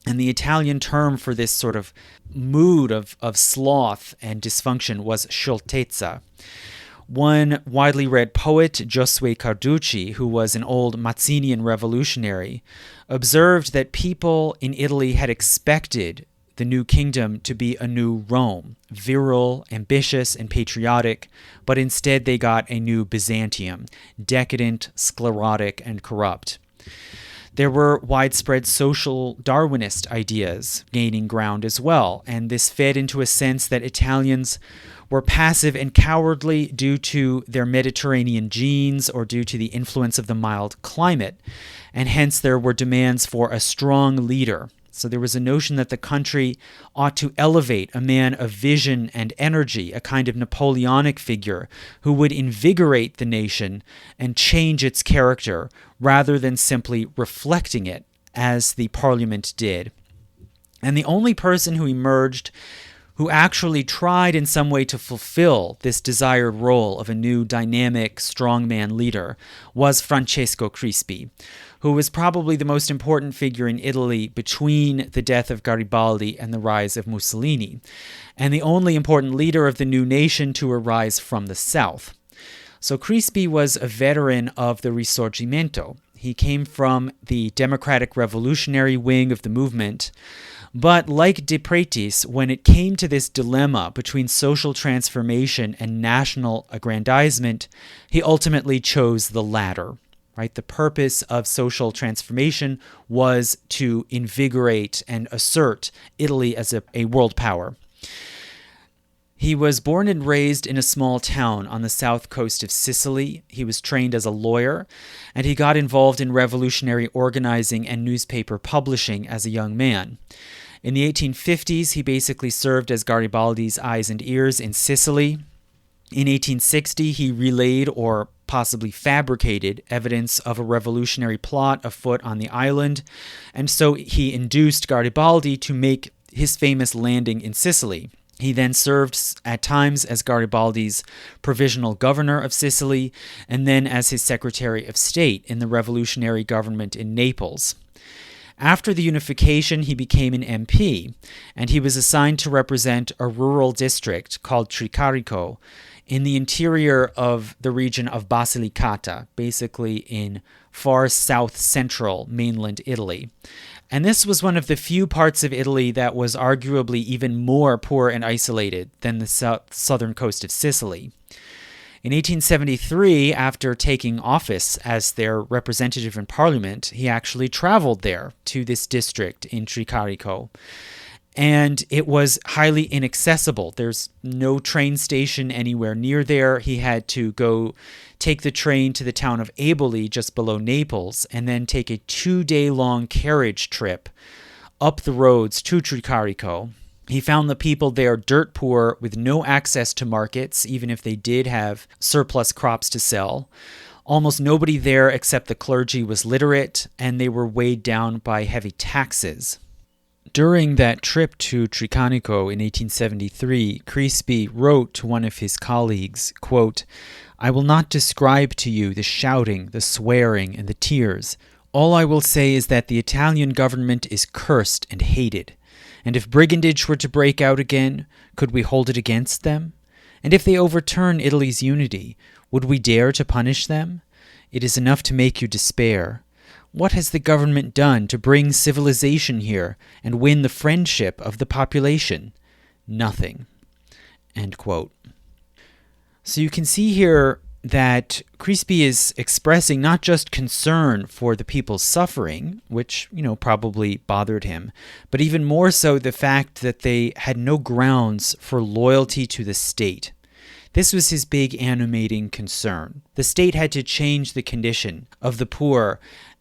And the Italian term for this sort of mood of sloth and dysfunction was scioltezza. One widely read poet, Giosuè Carducci, who was an old Mazzinian revolutionary, observed that people in Italy had expected the new kingdom to be a new Rome, virile, ambitious, and patriotic, but instead they got a new Byzantium, decadent, sclerotic, and corrupt. There were widespread social Darwinist ideas gaining ground as well, and this fed into a sense that Italians were passive and cowardly due to their Mediterranean genes or due to the influence of the mild climate, and hence there were demands for a strong leader. So there was a notion that the country ought to elevate a man of vision and energy, a kind of Napoleonic figure who would invigorate the nation and change its character rather than simply reflecting it, as the parliament did. And the only person who emerged who actually tried in some way to fulfill this desired role of a new dynamic strongman leader was Francesco Crispi, who was probably the most important figure in Italy between the death of Garibaldi and the rise of Mussolini, and the only important leader of the new nation to arise from the south. So Crispi was a veteran of the Risorgimento. He came from the democratic revolutionary wing of the movement, but like De Pretis, when it came to this dilemma between social transformation and national aggrandizement, he ultimately chose the latter. Right? The purpose of social transformation was to invigorate and assert Italy as a world power. He was born and raised in a small town on the south coast of Sicily. He was trained as a lawyer, and he got involved in revolutionary organizing and newspaper publishing as a young man. In the 1850s, he basically served as Garibaldi's eyes and ears in Sicily. In 1860, he relayed or possibly fabricated evidence of a revolutionary plot afoot on the island, and so he induced Garibaldi to make his famous landing in Sicily. He then served at times as Garibaldi's provisional governor of Sicily, and then as his Secretary of State in the revolutionary government in Naples. After the unification, he became an MP, and he was assigned to represent a rural district called Tricarico in the interior of the region of Basilicata, basically in far south-central mainland Italy. And this was one of the few parts of Italy that was arguably even more poor and isolated than the southern coast of Sicily. In 1873, after taking office as their representative in parliament, he actually traveled there to this district in Tricarico. And it was highly inaccessible. There's no train station anywhere near there. He had to go take the train to the town of Eboli, just below Naples, and then take a 2-day-long carriage trip up the roads to Tricarico. He found the people there dirt poor with no access to markets, even if they did have surplus crops to sell. Almost nobody there except the clergy was literate, and they were weighed down by heavy taxes. During that trip to Tricarico in 1873, Crispi wrote to one of his colleagues, quote, "I will not describe to you the shouting, the swearing, and the tears. All I will say is that the Italian government is cursed and hated. And if brigandage were to break out again, could we hold it against them? And if they overturn Italy's unity, would we dare to punish them? It is enough to make you despair. What has the government done to bring civilization here and win the friendship of the population? Nothing." End quote. So you can see here that Crispi is expressing not just concern for the people's suffering, which, probably bothered him, but even more so the fact that they had no grounds for loyalty to the state. This was his big animating concern. The state had to change the condition of the poor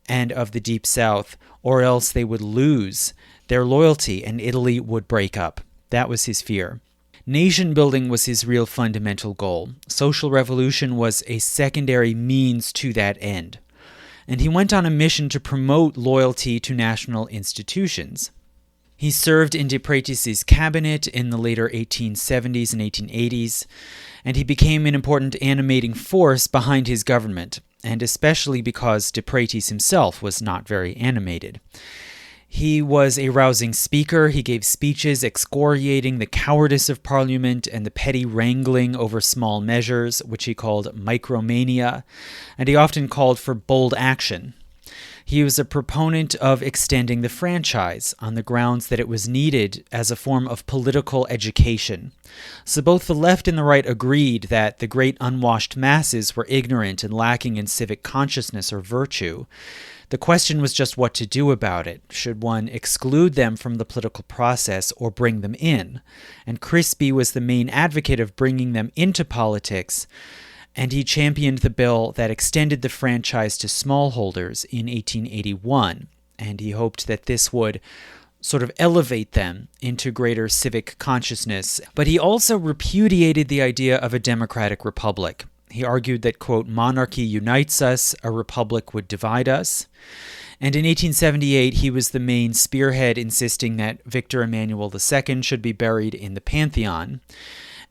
and of the Deep South, or else they would lose their loyalty and Italy would break up. That was his fear. Nation building was his real fundamental goal. Social revolution was a secondary means to that end. And he went on a mission to promote loyalty to national institutions. He served in De Pretis's cabinet in the later 1870s and 1880s, and he became an important animating force behind his government, and especially because De Pretis himself was not very animated. He was a rousing speaker. He gave speeches excoriating the cowardice of Parliament and the petty wrangling over small measures, which he called micromania, and he often called for bold action. He was a proponent of extending the franchise on the grounds that it was needed as a form of political education. So both the left and the right agreed that the great unwashed masses were ignorant and lacking in civic consciousness or virtue. The question was just what to do about it. Should one exclude them from the political process or bring them in? And Crispi was the main advocate of bringing them into politics, and he championed the bill that extended the franchise to smallholders in 1881, and he hoped that this would sort of elevate them into greater civic consciousness. But he also repudiated the idea of a democratic republic. He argued that, quote, "monarchy unites us, a republic would divide us." And in 1878, he was the main spearhead insisting that Victor Emmanuel II should be buried in the Pantheon.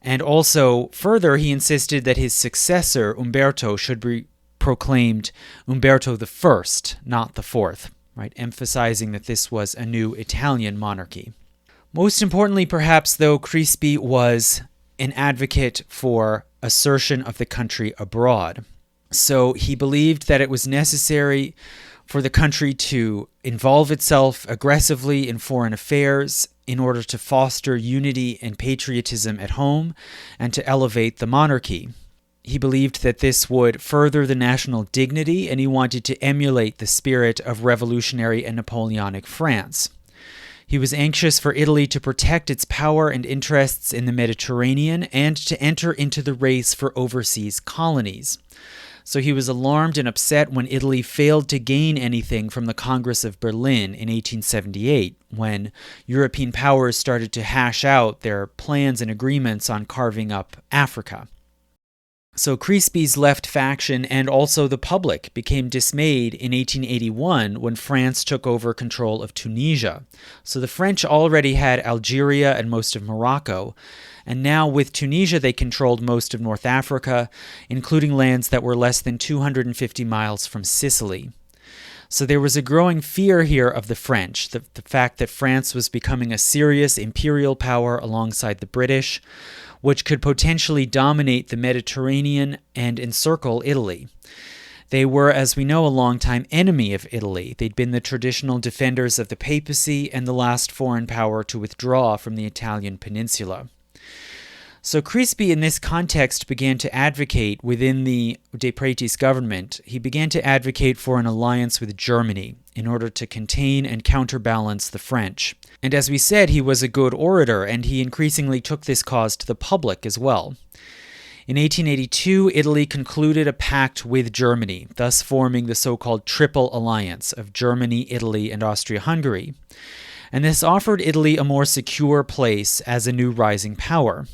And also, further, he insisted that his successor, Umberto, should be proclaimed Umberto I, not the fourth, right? Emphasizing that this was a new Italian monarchy. Most importantly, perhaps, though, Crispi was an advocate for assertion of the country abroad. So he believed that it was necessary for the country to involve itself aggressively in foreign affairs in order to foster unity and patriotism at home and to elevate the monarchy. He believed that this would further the national dignity, and he wanted to emulate the spirit of revolutionary and Napoleonic France. He was anxious for Italy to protect its power and interests in the Mediterranean and to enter into the race for overseas colonies. So he was alarmed and upset when Italy failed to gain anything from the Congress of Berlin in 1878, when European powers started to hash out their plans and agreements on carving up Africa. So Crispi's left faction and also the public became dismayed in 1881 when France took over control of Tunisia. So the French already had Algeria and most of Morocco, and now with Tunisia they controlled most of North Africa, including lands that were less than 250 miles from Sicily. So there was a growing fear here of the French, the fact that France was becoming a serious imperial power alongside the British, which could potentially dominate the Mediterranean and encircle Italy. They were, as we know, a longtime enemy of Italy. They'd been the traditional defenders of the Papacy and the last foreign power to withdraw from the Italian peninsula. So Crispi, in this context, began to advocate within the De Pretis government. He began to advocate for an alliance with Germany in order to contain and counterbalance the French. And as we said, he was a good orator, and he increasingly took this cause to the public as well. In 1882, Italy concluded a pact with Germany, thus forming the so-called Triple Alliance of Germany, Italy, and Austria-Hungary. And this offered Italy a more secure place as a new rising power,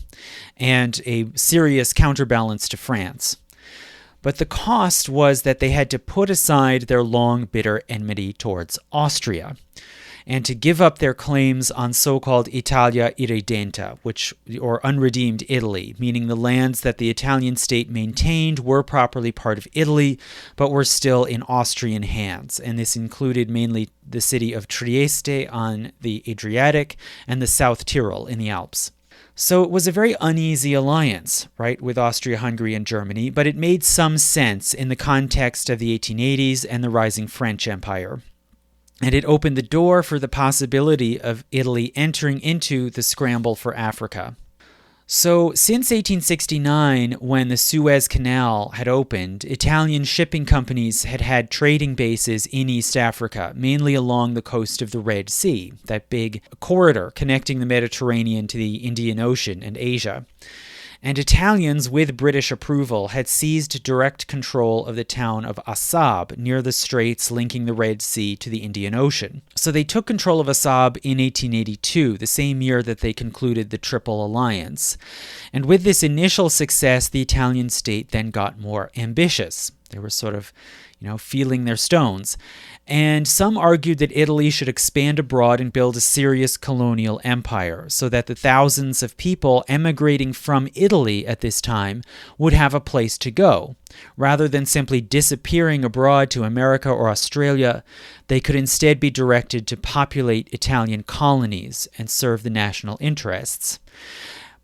and a serious counterbalance to France. But the cost was that they had to put aside their long, bitter enmity towards Austria, and to give up their claims on so-called Italia irredenta, or unredeemed Italy, meaning the lands that the Italian state maintained were properly part of Italy, but were still in Austrian hands. And this included mainly the city of Trieste on the Adriatic and the South Tyrol in the Alps. So it was a very uneasy alliance, right, with Austria-Hungary and Germany, but it made some sense in the context of the 1880s and the rising French Empire. And it opened the door for the possibility of Italy entering into the scramble for Africa. So since 1869, when the Suez Canal had opened, Italian shipping companies had had trading bases in East Africa, mainly along the coast of the Red Sea, that big corridor connecting the Mediterranean to the Indian Ocean and Asia. And Italians, with British approval, had seized direct control of the town of Assab near the straits linking the Red Sea to the Indian Ocean. So they took control of Assab in 1882, the same year that they concluded the Triple Alliance. And with this initial success, the Italian state then got more ambitious. They were sort of, feeling their stones. And some argued that Italy should expand abroad and build a serious colonial empire so that the thousands of people emigrating from Italy at this time would have a place to go. Rather than simply disappearing abroad to America or Australia, they could instead be directed to populate Italian colonies and serve the national interests.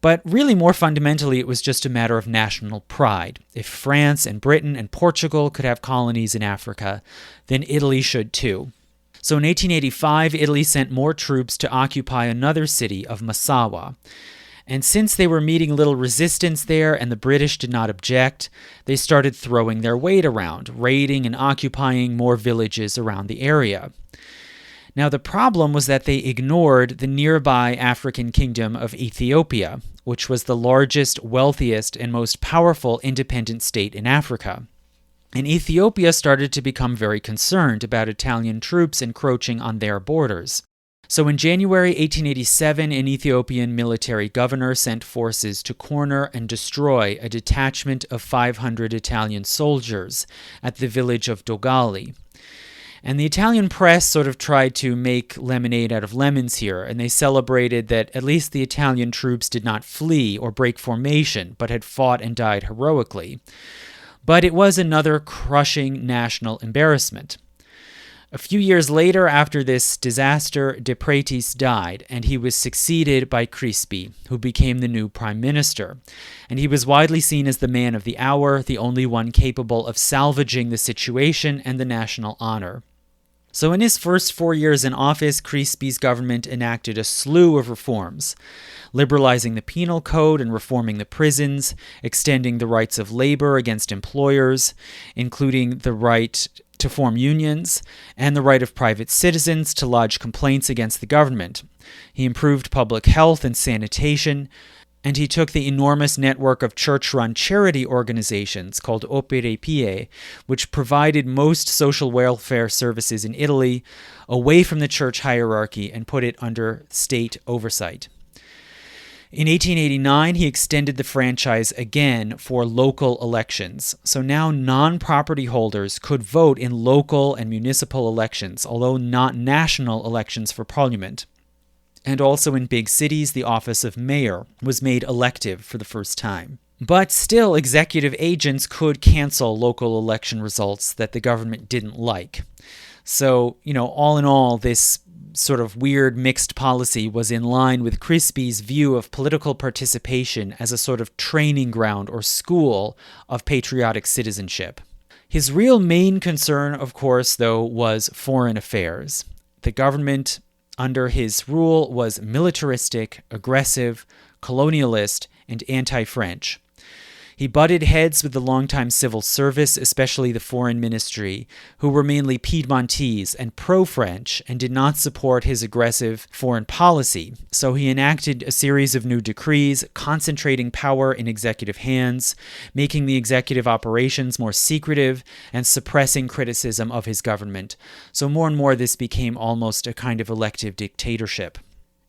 But really, more fundamentally, it was just a matter of national pride. If France and Britain and Portugal could have colonies in Africa, then Italy should too. So in 1885, Italy sent more troops to occupy another city of Massawa. And since they were meeting little resistance there and the British did not object, they started throwing their weight around, raiding and occupying more villages around the area. Now, the problem was that they ignored the nearby African kingdom of Ethiopia, which was the largest, wealthiest, and most powerful independent state in Africa. And Ethiopia started to become very concerned about Italian troops encroaching on their borders. So in January 1887, an Ethiopian military governor sent forces to corner and destroy a detachment of 500 Italian soldiers at the village of Dogali. And the Italian press sort of tried to make lemonade out of lemons here, and they celebrated that at least the Italian troops did not flee or break formation, but had fought and died heroically. But it was another crushing national embarrassment. A few years later, after this disaster, De Pretis died, and he was succeeded by Crispi, who became the new prime minister. And he was widely seen as the man of the hour, the only one capable of salvaging the situation and the national honor. So in his first 4 years in office, Crispi's government enacted a slew of reforms, liberalizing the penal code and reforming the prisons, extending the rights of labor against employers, including the right to form unions, and the right of private citizens to lodge complaints against the government. He improved public health and sanitation, and he took the enormous network of church-run charity organizations called Opere Pie, which provided most social welfare services in Italy, away from the church hierarchy and put it under state oversight. In 1889, he extended the franchise again for local elections. So now non-property holders could vote in local and municipal elections, although not national elections for parliament. And also in big cities, the office of mayor was made elective for the first time. But still, executive agents could cancel local election results that the government didn't like. So, all in all, this sort of weird mixed policy was in line with Crispi's view of political participation as a sort of training ground or school of patriotic citizenship. His real main concern, of course, though, was foreign affairs. The government under his rule was militaristic, aggressive, colonialist, and anti-French. He butted heads with the longtime civil service, especially the foreign ministry, who were mainly Piedmontese and pro-French and did not support his aggressive foreign policy. So he enacted a series of new decrees, concentrating power in executive hands, making the executive operations more secretive, and suppressing criticism of his government. So more and more this became almost a kind of elective dictatorship.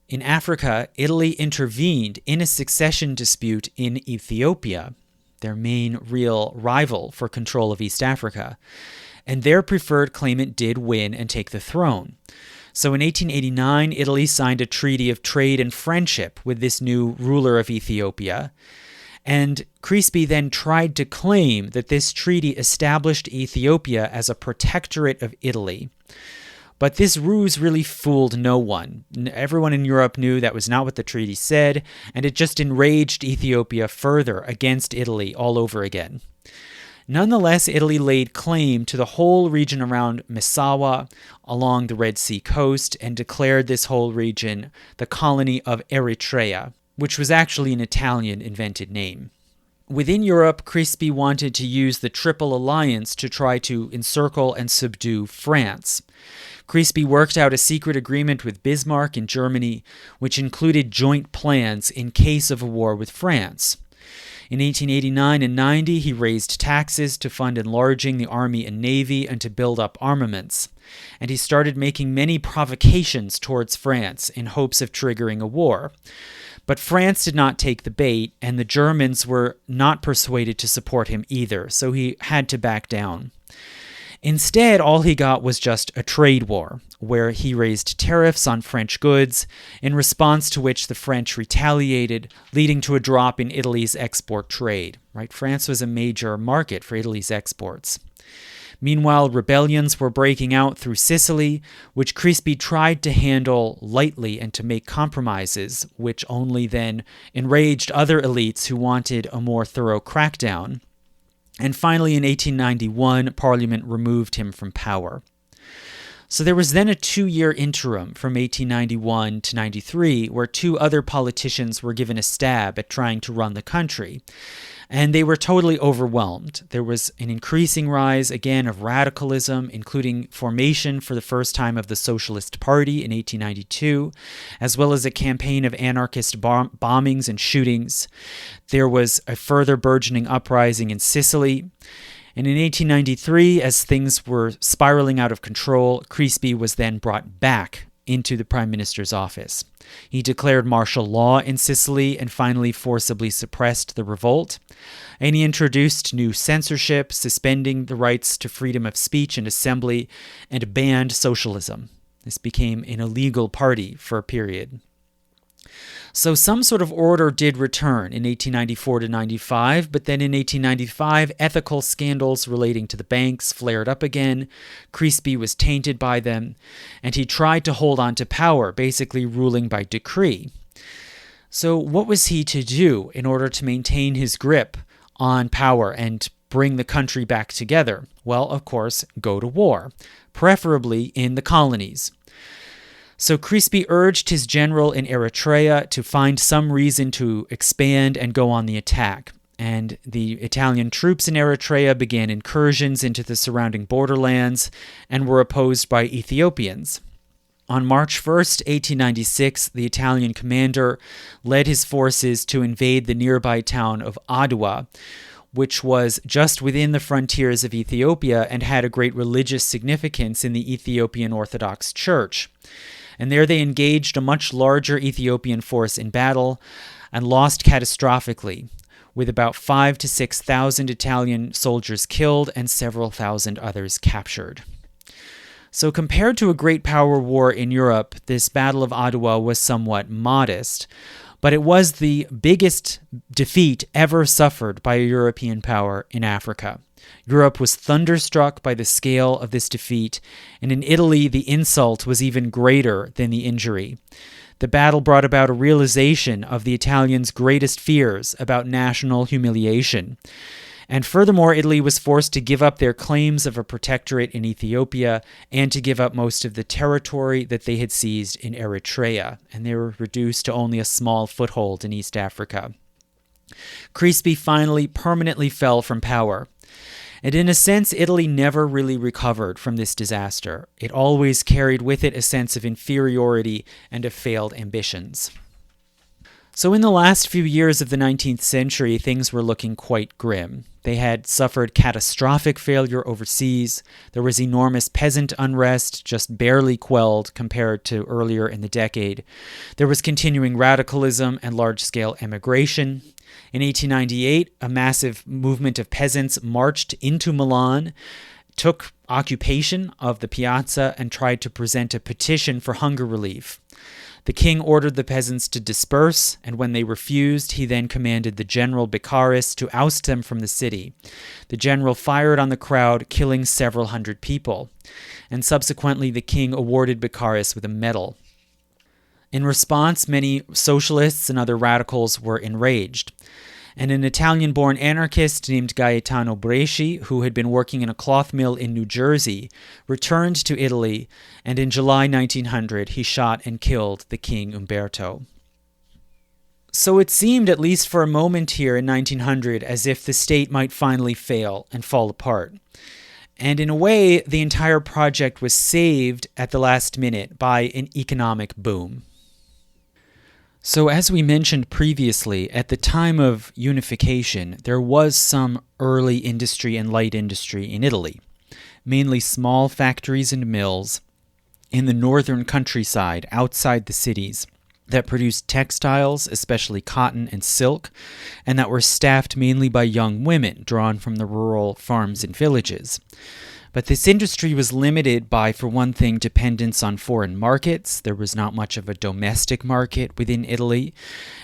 In Africa, Italy intervened in a succession dispute in Ethiopia, their main real rival for control of East Africa, and their preferred claimant did win and take the throne. So in 1889, Italy signed a treaty of trade and friendship with this new ruler of Ethiopia, and Crispi then tried to claim that this treaty established Ethiopia as a protectorate of Italy. But this ruse really fooled no one. Everyone in Europe knew that was not what the treaty said, and it just enraged Ethiopia further against Italy all over again. Nonetheless, Italy laid claim to the whole region around Massawa along the Red Sea coast and declared this whole region the colony of Eritrea, which was actually an Italian-invented name. Within Europe, Crispi wanted to use the Triple Alliance to try to encircle and subdue France. Crispi worked out a secret agreement with Bismarck in Germany, which included joint plans in case of a war with France. In 1889 and 90, he raised taxes to fund enlarging the army and navy and to build up armaments. And he started making many provocations towards France in hopes of triggering a war. But France did not take the bait, and the Germans were not persuaded to support him either, so he had to back down. Instead, all he got was just a trade war, where he raised tariffs on French goods, in response to which the French retaliated, leading to a drop in Italy's export trade. France was a major market for Italy's exports. Meanwhile, rebellions were breaking out through Sicily, which Crispi tried to handle lightly and to make compromises, which only then enraged other elites who wanted a more thorough crackdown. And finally, in 1891, Parliament removed him from power. So there was then a 2-year interim from 1891 to 93 where 2 other politicians were given a stab at trying to run the country. And they were totally overwhelmed. There was an increasing rise, again, of radicalism, including formation for the first time of the Socialist Party in 1892, as well as a campaign of anarchist bombings and shootings. There was a further burgeoning uprising in Sicily. And in 1893, as things were spiraling out of control, Crispi was then brought back into the prime minister's office. He declared martial law in Sicily and finally forcibly suppressed the revolt. And he introduced new censorship, suspending the rights to freedom of speech and assembly, and banned socialism. This became an illegal party for a period. So some sort of order did return in 1894 to 95, but then in 1895, ethical scandals relating to the banks flared up again. Crispi was tainted by them, and he tried to hold on to power, basically ruling by decree. So what was he to do in order to maintain his grip on power and bring the country back together? Well, of course, go to war, preferably in the colonies. So Crispi urged his general in Eritrea to find some reason to expand and go on the attack. And the Italian troops in Eritrea began incursions into the surrounding borderlands and were opposed by Ethiopians. On March 1st, 1896, the Italian commander led his forces to invade the nearby town of Adwa, which was just within the frontiers of Ethiopia and had a great religious significance in the Ethiopian Orthodox Church. And there they engaged a much larger Ethiopian force in battle and lost catastrophically, with about 5,000 to 6,000 Italian soldiers killed and several thousand others captured. So compared to a great power war in Europe, this Battle of Adwa was somewhat modest, but it was the biggest defeat ever suffered by a European power in Africa. Europe was thunderstruck by the scale of this defeat, and in Italy the insult was even greater than the injury. The battle brought about a realization of the Italians' greatest fears about national humiliation, And furthermore, Italy was forced to give up their claims of a protectorate in Ethiopia and to give up most of the territory that they had seized in Eritrea, and they were reduced to only a small foothold in East Africa. Crispi finally permanently fell from power. And in a sense, Italy never really recovered from this disaster. It always carried with it a sense of inferiority and of failed ambitions. So in the last few years of the 19th century, things were looking quite grim. They had suffered catastrophic failure overseas. There was enormous peasant unrest, just barely quelled compared to earlier in the decade. There was continuing radicalism and large-scale emigration. In 1898, a massive movement of peasants marched into Milan, took occupation of the piazza, and tried to present a petition for hunger relief. The king ordered the peasants to disperse, and when they refused, he then commanded the general Beccaris to oust them from the city. The general fired on the crowd, killing several hundred people, and subsequently the king awarded Beccaris with a medal. In response, many socialists and other radicals were enraged, and an Italian-born anarchist named Gaetano Bresci, who had been working in a cloth mill in New Jersey, returned to Italy, and in July 1900 he shot and killed the King Umberto. So it seemed, at least for a moment here in 1900, as if the state might finally fail and fall apart. And in a way, the entire project was saved at the last minute by an economic boom. So as we mentioned previously, at the time of unification, there was some early industry and light industry in Italy, mainly small factories and mills in the northern countryside outside the cities that produced textiles, especially cotton and silk, and that were staffed mainly by young women drawn from the rural farms and villages. But this industry was limited by, for one thing, dependence on foreign markets. There was not much of a domestic market within Italy,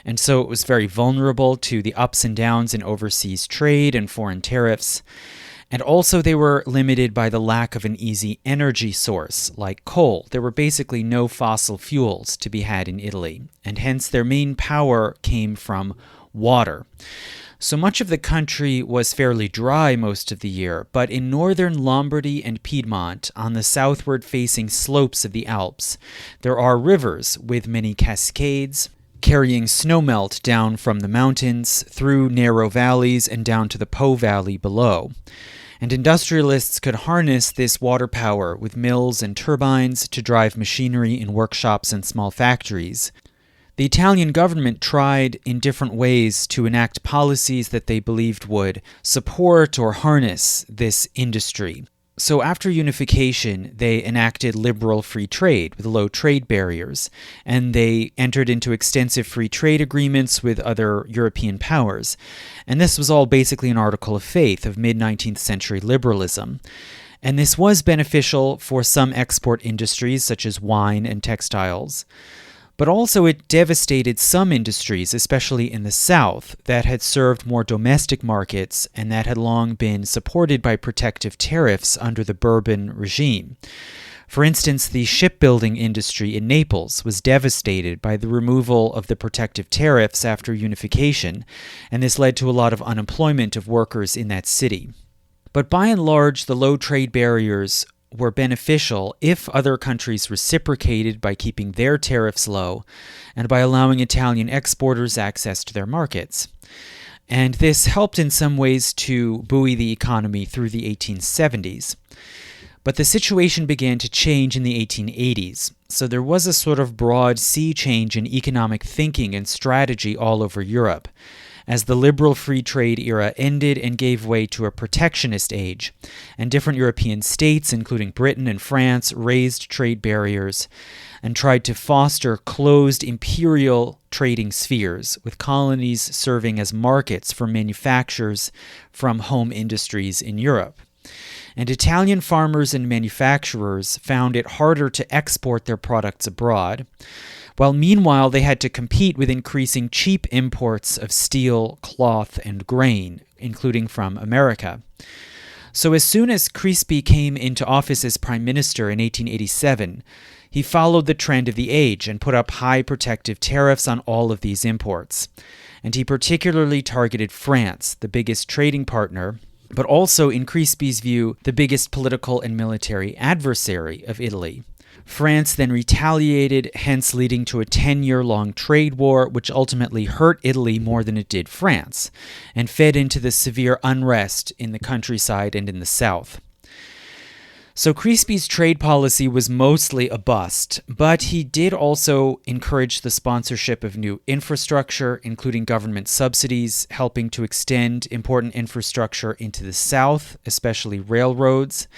and so it was very vulnerable to the ups and downs in overseas trade and foreign tariffs. And also they were limited by the lack of an easy energy source, like coal. There were basically no fossil fuels to be had in Italy, and hence their main power came from water. So much of the country was fairly dry most of the year, but in northern Lombardy and Piedmont, on the southward-facing slopes of the Alps, there are rivers with many cascades, carrying snowmelt down from the mountains, through narrow valleys, and down to the Po Valley below. And industrialists could harness this water power with mills and turbines to drive machinery in workshops and small factories. The Italian government tried in different ways to enact policies that they believed would support or harness this industry. So after unification, they enacted liberal free trade with low trade barriers, and they entered into extensive free trade agreements with other European powers. And this was all basically an article of faith of mid-19th century liberalism. And this was beneficial for some export industries such as wine and textiles. But also it devastated some industries, especially in the South, that had served more domestic markets and that had long been supported by protective tariffs under the Bourbon regime. For instance, the shipbuilding industry in Naples was devastated by the removal of the protective tariffs after unification, and this led to a lot of unemployment of workers in that city. But by and large, the low trade barriers were beneficial if other countries reciprocated by keeping their tariffs low and by allowing Italian exporters access to their markets. And this helped in some ways to buoy the economy through the 1870s. But the situation began to change in the 1880s, so there was a sort of broad sea change in economic thinking and strategy all over Europe, as the liberal free trade era ended and gave way to a protectionist age, and different European states, including Britain and France, raised trade barriers and tried to foster closed imperial trading spheres, with colonies serving as markets for manufactures from home industries in Europe. And Italian farmers and manufacturers found it harder to export their products abroad, while meanwhile they had to compete with increasing cheap imports of steel, cloth, and grain, including from America. So as soon as Crispi came into office as prime minister in 1887, he followed the trend of the age and put up high protective tariffs on all of these imports. and he particularly targeted France, the biggest trading partner, but also, in Crispi's view, the biggest political and military adversary of Italy. France then retaliated, hence leading to a 10-year-long trade war, which ultimately hurt Italy more than it did France, and fed into the severe unrest in the countryside and in the south. So Crispi's trade policy was mostly a bust, but he did also encourage the sponsorship of new infrastructure, including government subsidies, helping to extend important infrastructure into the south, especially railroads,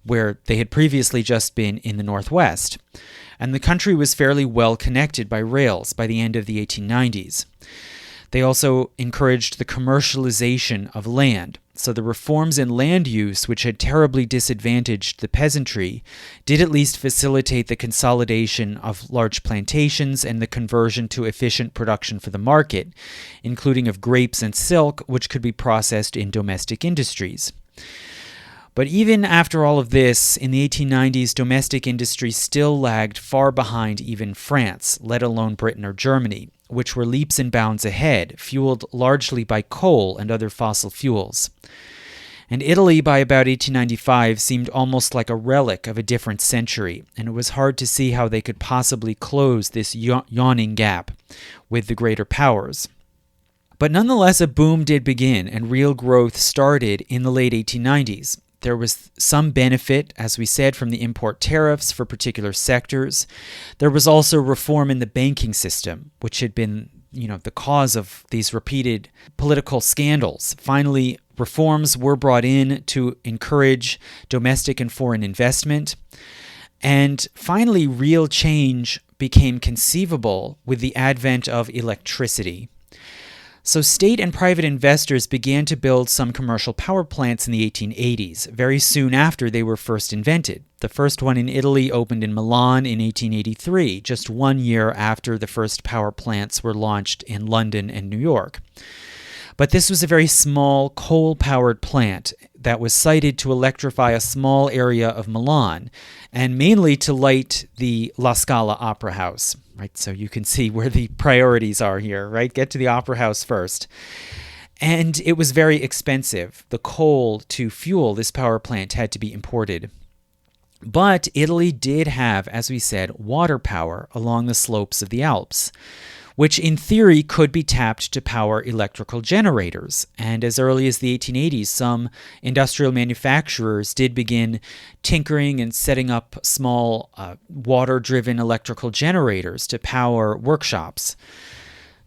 where they had previously just been in the northwest. And the country was fairly well connected by rails by the end of the 1890s. They also encouraged the commercialization of land. So the reforms in land use, which had terribly disadvantaged the peasantry, did at least facilitate the consolidation of large plantations and the conversion to efficient production for the market, including of grapes and silk, which could be processed in domestic industries. But even after all of this, in the 1890s, domestic industry still lagged far behind even France, let alone Britain or Germany, which were leaps and bounds ahead, fueled largely by coal and other fossil fuels. And Italy, by about 1895, seemed almost like a relic of a different century, and it was hard to see how they could possibly close this yawning gap with the greater powers. But nonetheless, a boom did begin, and real growth started in the late 1890s. There was some benefit, as we said, from the import tariffs for particular sectors. There was also reform in the banking system, which had been, the cause of these repeated political scandals. Finally, reforms were brought in to encourage domestic and foreign investment. And finally, real change became conceivable with the advent of electricity. So state and private investors began to build some commercial power plants in the 1880s, very soon after they were first invented. The first one in Italy opened in Milan in 1883, just 1 year after the first power plants were launched in London and New York. But this was a very small coal-powered plant that was sited to electrify a small area of Milan, and mainly to light the La Scala Opera House. Right, so you can see where the priorities are here, right? Get to the opera house first. And it was very expensive. The coal to fuel this power plant had to be imported. But Italy did have, as we said, water power along the slopes of the Alps, which in theory could be tapped to power electrical generators. And as early as the 1880s, some industrial manufacturers did begin tinkering and setting up small water-driven electrical generators to power workshops.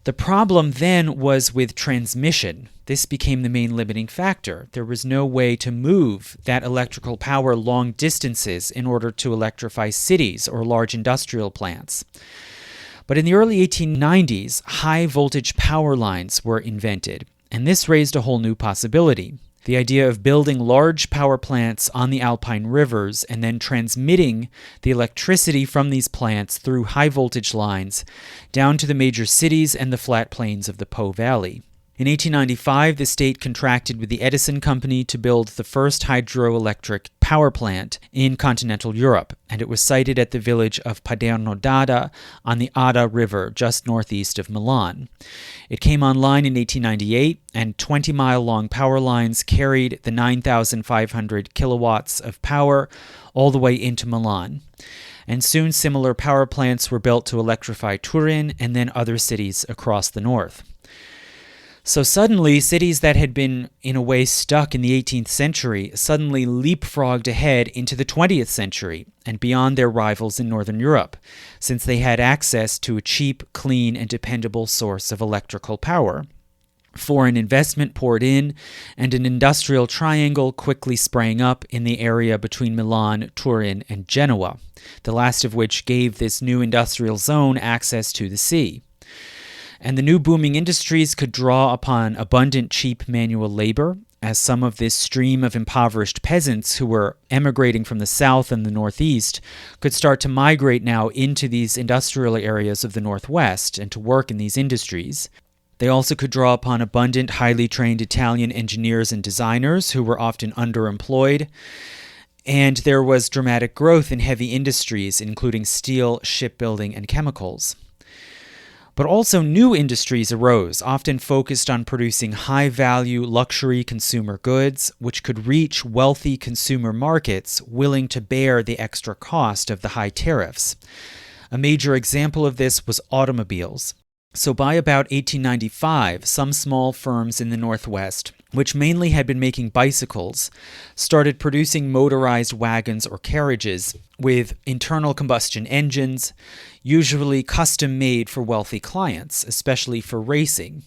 The problem then was with transmission. This became the main limiting factor. There was no way to move that electrical power long distances in order to electrify cities or large industrial plants. But in the early 1890s, high-voltage power lines were invented, and this raised a whole new possibility. The idea of building large power plants on the Alpine rivers and then transmitting the electricity from these plants through high-voltage lines down to the major cities and the flat plains of the Po Valley. In 1895, the state contracted with the Edison Company to build the first hydroelectric power plant in continental Europe, and it was sited at the village of Paderno d'Adda on the Adda River, just northeast of Milan. It came online in 1898, and 20-mile-long power lines carried the 9,500 kilowatts of power all the way into Milan. And soon similar power plants were built to electrify Turin and then other cities across the north. So suddenly, cities that had been, in a way, stuck in the 18th century suddenly leapfrogged ahead into the 20th century and beyond their rivals in Northern Europe, since they had access to a cheap, clean, and dependable source of electrical power. Foreign investment poured in, and an industrial triangle quickly sprang up in the area between Milan, Turin, and Genoa, the last of which gave this new industrial zone access to the sea. And the new booming industries could draw upon abundant cheap manual labor, as some of this stream of impoverished peasants who were emigrating from the south and the northeast could start to migrate now into these industrial areas of the northwest and to work in these industries. They also could draw upon abundant, highly trained Italian engineers and designers who were often underemployed. And there was dramatic growth in heavy industries, including steel, shipbuilding, and chemicals. But also new industries arose, often focused on producing high-value luxury consumer goods, which could reach wealthy consumer markets willing to bear the extra cost of the high tariffs. A major example of this was automobiles. So by about 1895, some small firms in the Northwest, which mainly had been making bicycles, started producing motorized wagons or carriages with internal combustion engines, usually custom-made for wealthy clients, especially for racing.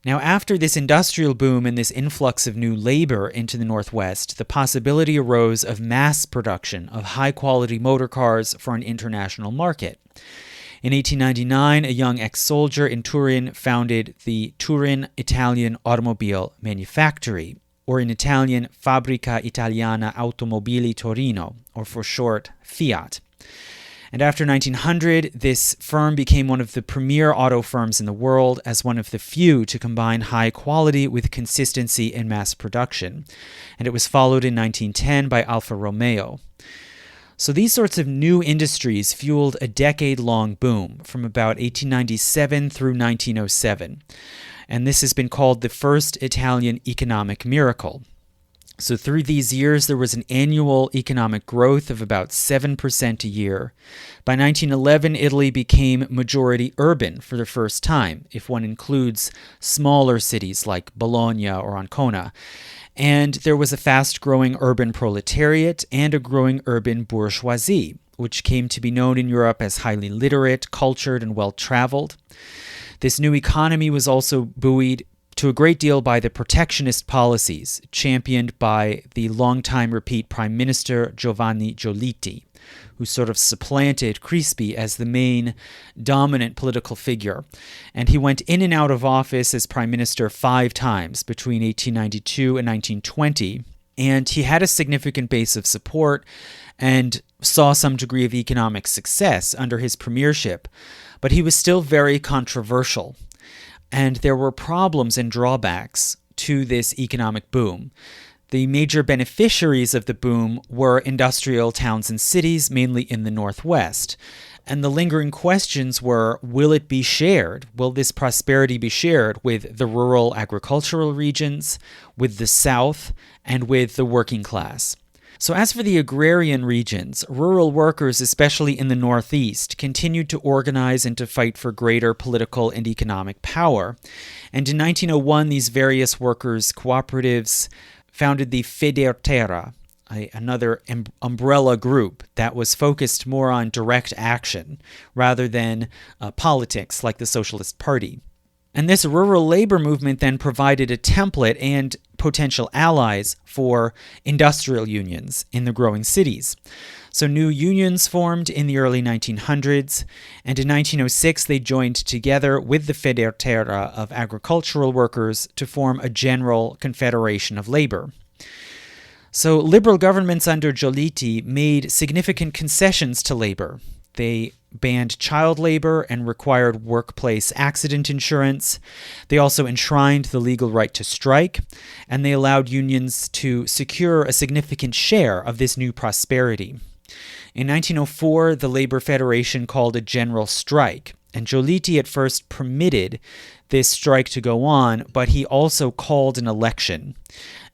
Now, after this industrial boom and this influx of new labor into the Northwest, the possibility arose of mass production of high-quality motor cars for an international market. In 1899, a young ex-soldier in Turin founded the Turin Italian Automobile Manufactory, or in Italian, Fabbrica Italiana Automobili Torino, or for short, Fiat. And after 1900, this firm became one of the premier auto firms in the world as one of the few to combine high quality with consistency in mass production. And it was followed in 1910 by Alfa Romeo. So these sorts of new industries fueled a decade-long boom from about 1897 through 1907. And this has been called the first Italian economic miracle. So through these years, there was an annual economic growth of about 7% a year. By 1911, Italy became majority urban for the first time, if one includes smaller cities like Bologna or Ancona. And there was a fast-growing urban proletariat and a growing urban bourgeoisie, which came to be known in Europe as highly literate, cultured, and well-traveled. This new economy was also buoyed to a great deal by the protectionist policies championed by the longtime repeat Prime Minister Giovanni Giolitti, who sort of supplanted Crispi as the main dominant political figure. And he went in and out of office as Prime Minister 5 times between 1892 and 1920, and he had a significant base of support and saw some degree of economic success under his premiership, but he was still very controversial. And there were problems and drawbacks to this economic boom. The major beneficiaries of the boom were industrial towns and cities, mainly in the Northwest. And the lingering questions were, will it be shared? Will this prosperity be shared with the rural agricultural regions, with the South, and with the working class? So as for the agrarian regions, rural workers, especially in the Northeast, continued to organize and to fight for greater political and economic power. And in 1901, these various workers' cooperatives founded the Federterra, another umbrella group that was focused more on direct action rather than politics like the Socialist Party. And this rural labor movement then provided a template and potential allies for industrial unions in the growing cities. So new unions formed in the early 1900s, and in 1906 they joined together with the Federterra of agricultural workers to form a general confederation of labor. So liberal governments under Giolitti made significant concessions to labor. They banned child labor and required workplace accident insurance. They also enshrined the legal right to strike, and they allowed unions to secure a significant share of this new prosperity. In 1904, the Labor Federation called a general strike, and Giolitti at first permitted this strike to go on, but he also called an election.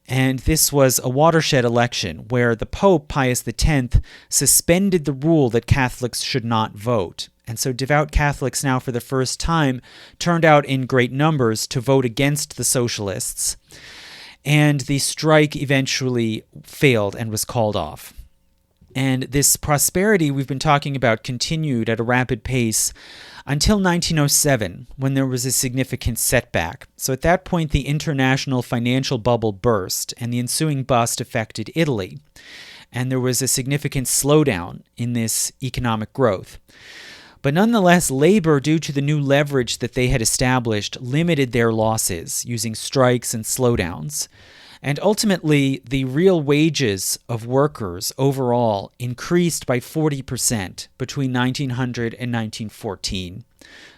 And this was a watershed election where the Pope, Pius X, suspended the rule that Catholics should not vote. And so devout Catholics now for the first time turned out in great numbers to vote against the socialists. And the strike eventually failed and was called off. And this prosperity we've been talking about continued at a rapid pace until 1907, when there was a significant setback. So at that point, the international financial bubble burst, and the ensuing bust affected Italy. And there was a significant slowdown in this economic growth. But nonetheless, labor, due to the new leverage that they had established, limited their losses using strikes and slowdowns. And ultimately, the real wages of workers overall increased by 40% between 1900 and 1914.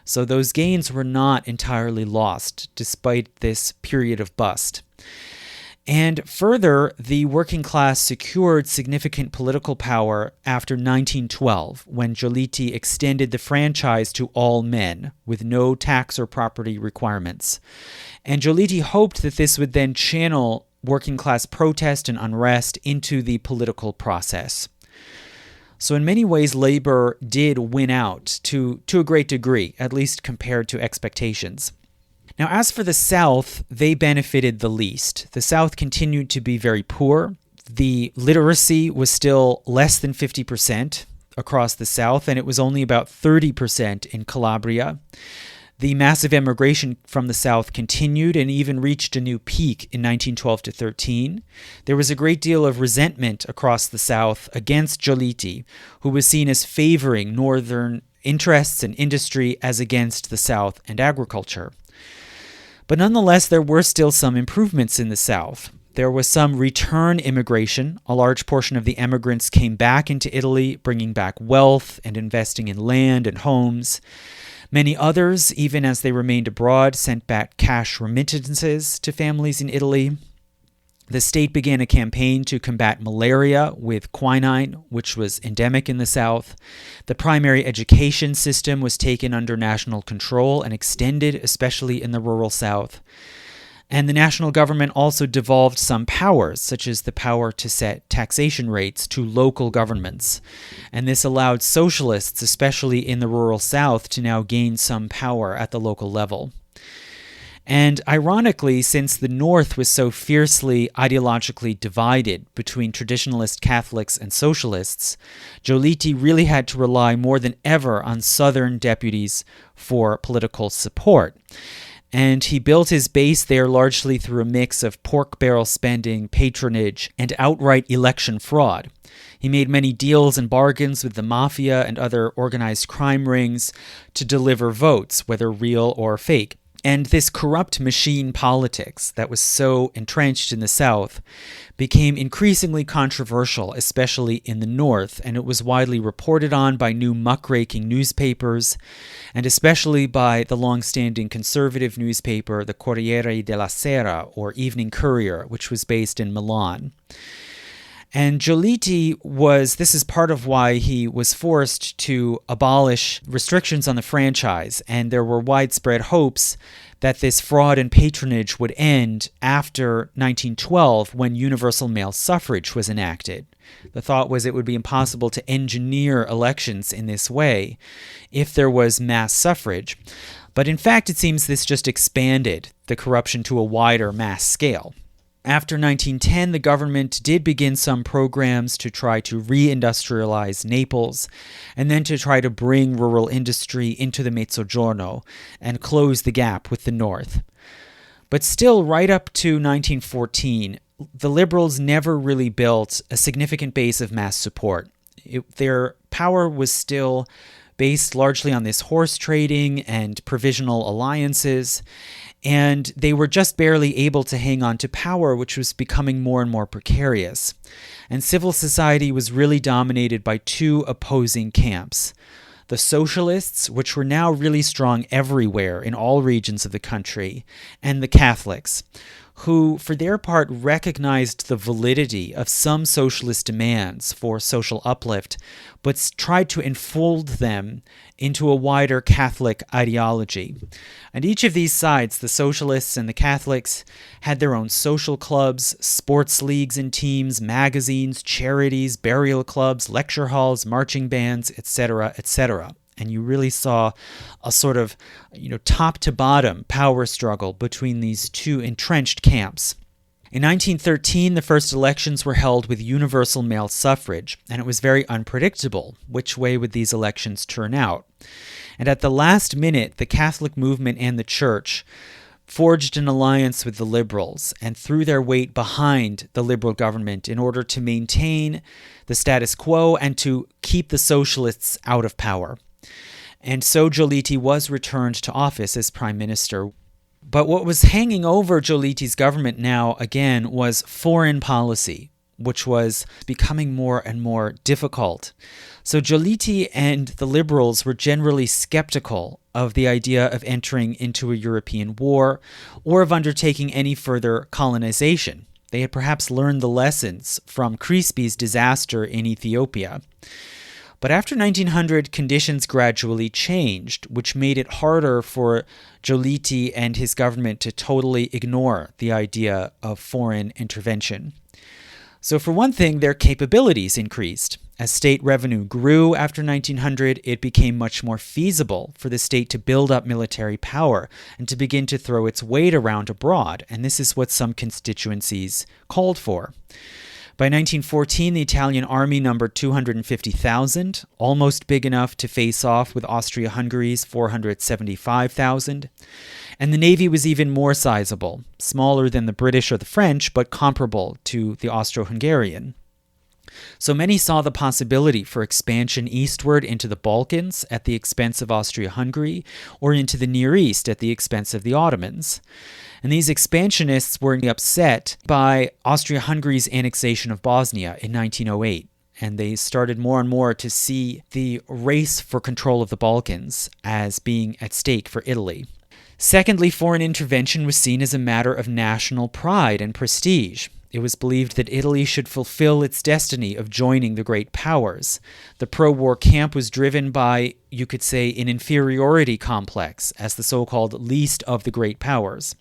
So those gains were not entirely lost, despite this period of bust. And further, the working class secured significant political power after 1912, when Giolitti extended the franchise to all men, with no tax or property requirements. And Giolitti hoped that this would then channel working class protest and unrest into the political process. So in many ways, labor did win out to a great degree, at least compared to expectations. Now, as for the South, they benefited the least. The South continued to be very poor. The literacy was still less than 50% across the South, and it was only about 30% in Calabria. The massive emigration from the South continued and even reached a new peak in 1912 to 13. There was a great deal of resentment across the South against Giolitti, who was seen as favoring northern interests and industry as against the South and agriculture. But nonetheless, there were still some improvements in the South. There was some return immigration. A large portion of the emigrants came back into Italy, bringing back wealth and investing in land and homes. Many others, even as they remained abroad, sent back cash remittances to families in Italy. The state began a campaign to combat malaria with quinine, which was endemic in the South. The primary education system was taken under national control and extended, especially in the rural South. And the national government also devolved some powers, such as the power to set taxation rates, to local governments. And this allowed socialists, especially in the rural South, to now gain some power at the local level. And ironically, since the North was so fiercely ideologically divided between traditionalist Catholics and socialists, Giolitti really had to rely more than ever on Southern deputies for political support. And he built his base there largely through a mix of pork barrel spending, patronage, and outright election fraud. He made many deals and bargains with the mafia and other organized crime rings to deliver votes, whether real or fake. And this corrupt machine politics that was so entrenched in the South became increasingly controversial, especially in the North, and it was widely reported on by new muckraking newspapers, and especially by the long-standing conservative newspaper, the Corriere della Sera, or Evening Courier, which was based in Milan. And Giolitti this is part of why he was forced to abolish restrictions on the franchise, and there were widespread hopes that this fraud and patronage would end after 1912 when universal male suffrage was enacted. The thought was it would be impossible to engineer elections in this way if there was mass suffrage. But in fact, it seems this just expanded the corruption to a wider mass scale. After 1910, the government did begin some programs to try to reindustrialize Naples and then to try to bring rural industry into the Mezzogiorno and close the gap with the North. But still, right up to 1914, the liberals never really built a significant base of mass support. Their power was still based largely on this horse trading and provisional alliances, and they were just barely able to hang on to power, which was becoming more and more precarious. And civil society was really dominated by two opposing camps. The socialists, which were now really strong everywhere in all regions of the country, and the Catholics, who, for their part, recognized the validity of some socialist demands for social uplift, but tried to enfold them into a wider Catholic ideology. And each of these sides, the socialists and the Catholics, had their own social clubs, sports leagues and teams, magazines, charities, burial clubs, lecture halls, marching bands, etc., etc. And you really saw a sort of, top to bottom power struggle between these two entrenched camps. In 1913, the first elections were held with universal male suffrage, and it was very unpredictable which way would these elections turn out. And at the last minute, the Catholic movement and the Church forged an alliance with the liberals and threw their weight behind the liberal government in order to maintain the status quo and to keep the socialists out of power. And so Giolitti was returned to office as prime minister. But what was hanging over Giolitti's government now, again, was foreign policy, which was becoming more and more difficult. So Giolitti and the liberals were generally skeptical of the idea of entering into a European war or of undertaking any further colonization. They had perhaps learned the lessons from Crispi's disaster in Ethiopia. But after 1900, conditions gradually changed, which made it harder for Giolitti and his government to totally ignore the idea of foreign intervention. So for one thing, their capabilities increased. As state revenue grew after 1900, it became much more feasible for the state to build up military power and to begin to throw its weight around abroad, and this is what some constituencies called for. By 1914, the Italian army numbered 250,000, almost big enough to face off with Austria-Hungary's 475,000. And the navy was even more sizable, smaller than the British or the French, but comparable to the Austro-Hungarian. So many saw the possibility for expansion eastward into the Balkans at the expense of Austria-Hungary, or into the Near East at the expense of the Ottomans. And these expansionists were upset by Austria-Hungary's annexation of Bosnia in 1908. And they started more and more to see the race for control of the Balkans as being at stake for Italy. Secondly, foreign intervention was seen as a matter of national pride and prestige. It was believed that Italy should fulfill its destiny of joining the great powers. The pro-war camp was driven by, you could say, an inferiority complex as the so-called least of the great powers.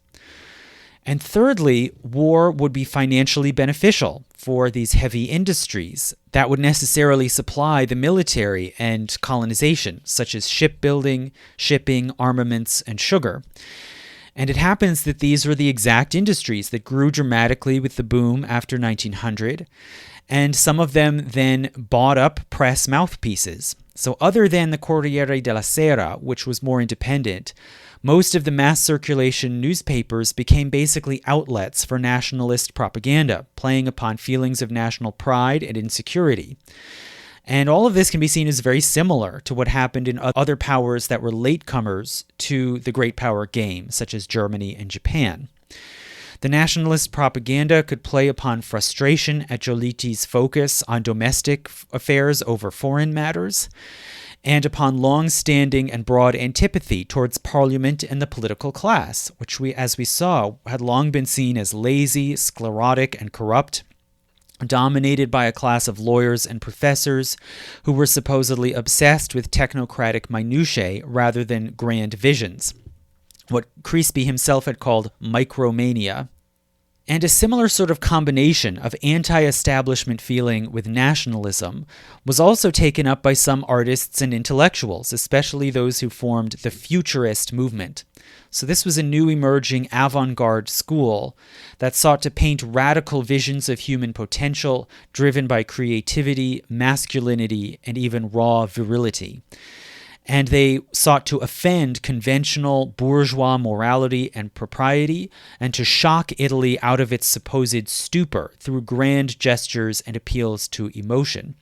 And thirdly, war would be financially beneficial for these heavy industries that would necessarily supply the military and colonization, such as shipbuilding, shipping, armaments, and sugar. And it happens that these were the exact industries that grew dramatically with the boom after 1900, and some of them then bought up press mouthpieces. So other than the Corriere della Sera, which was more independent, most of the mass circulation newspapers became basically outlets for nationalist propaganda, playing upon feelings of national pride and insecurity. And all of this can be seen as very similar to what happened in other powers that were latecomers to the great power game, such as Germany and Japan. The nationalist propaganda could play upon frustration at Giolitti's focus on domestic affairs over foreign matters, and upon long-standing and broad antipathy towards parliament and the political class, which as we saw, had long been seen as lazy, sclerotic, and corrupt, dominated by a class of lawyers and professors who were supposedly obsessed with technocratic minutiae rather than grand visions, what Crispi himself had called micromania. And a similar sort of combination of anti-establishment feeling with nationalism was also taken up by some artists and intellectuals, especially those who formed the futurist movement. So this was a new emerging avant-garde school that sought to paint radical visions of human potential driven by creativity, masculinity, and even raw virility. And they sought to offend conventional bourgeois morality and propriety and to shock Italy out of its supposed stupor through grand gestures and appeals to emotion.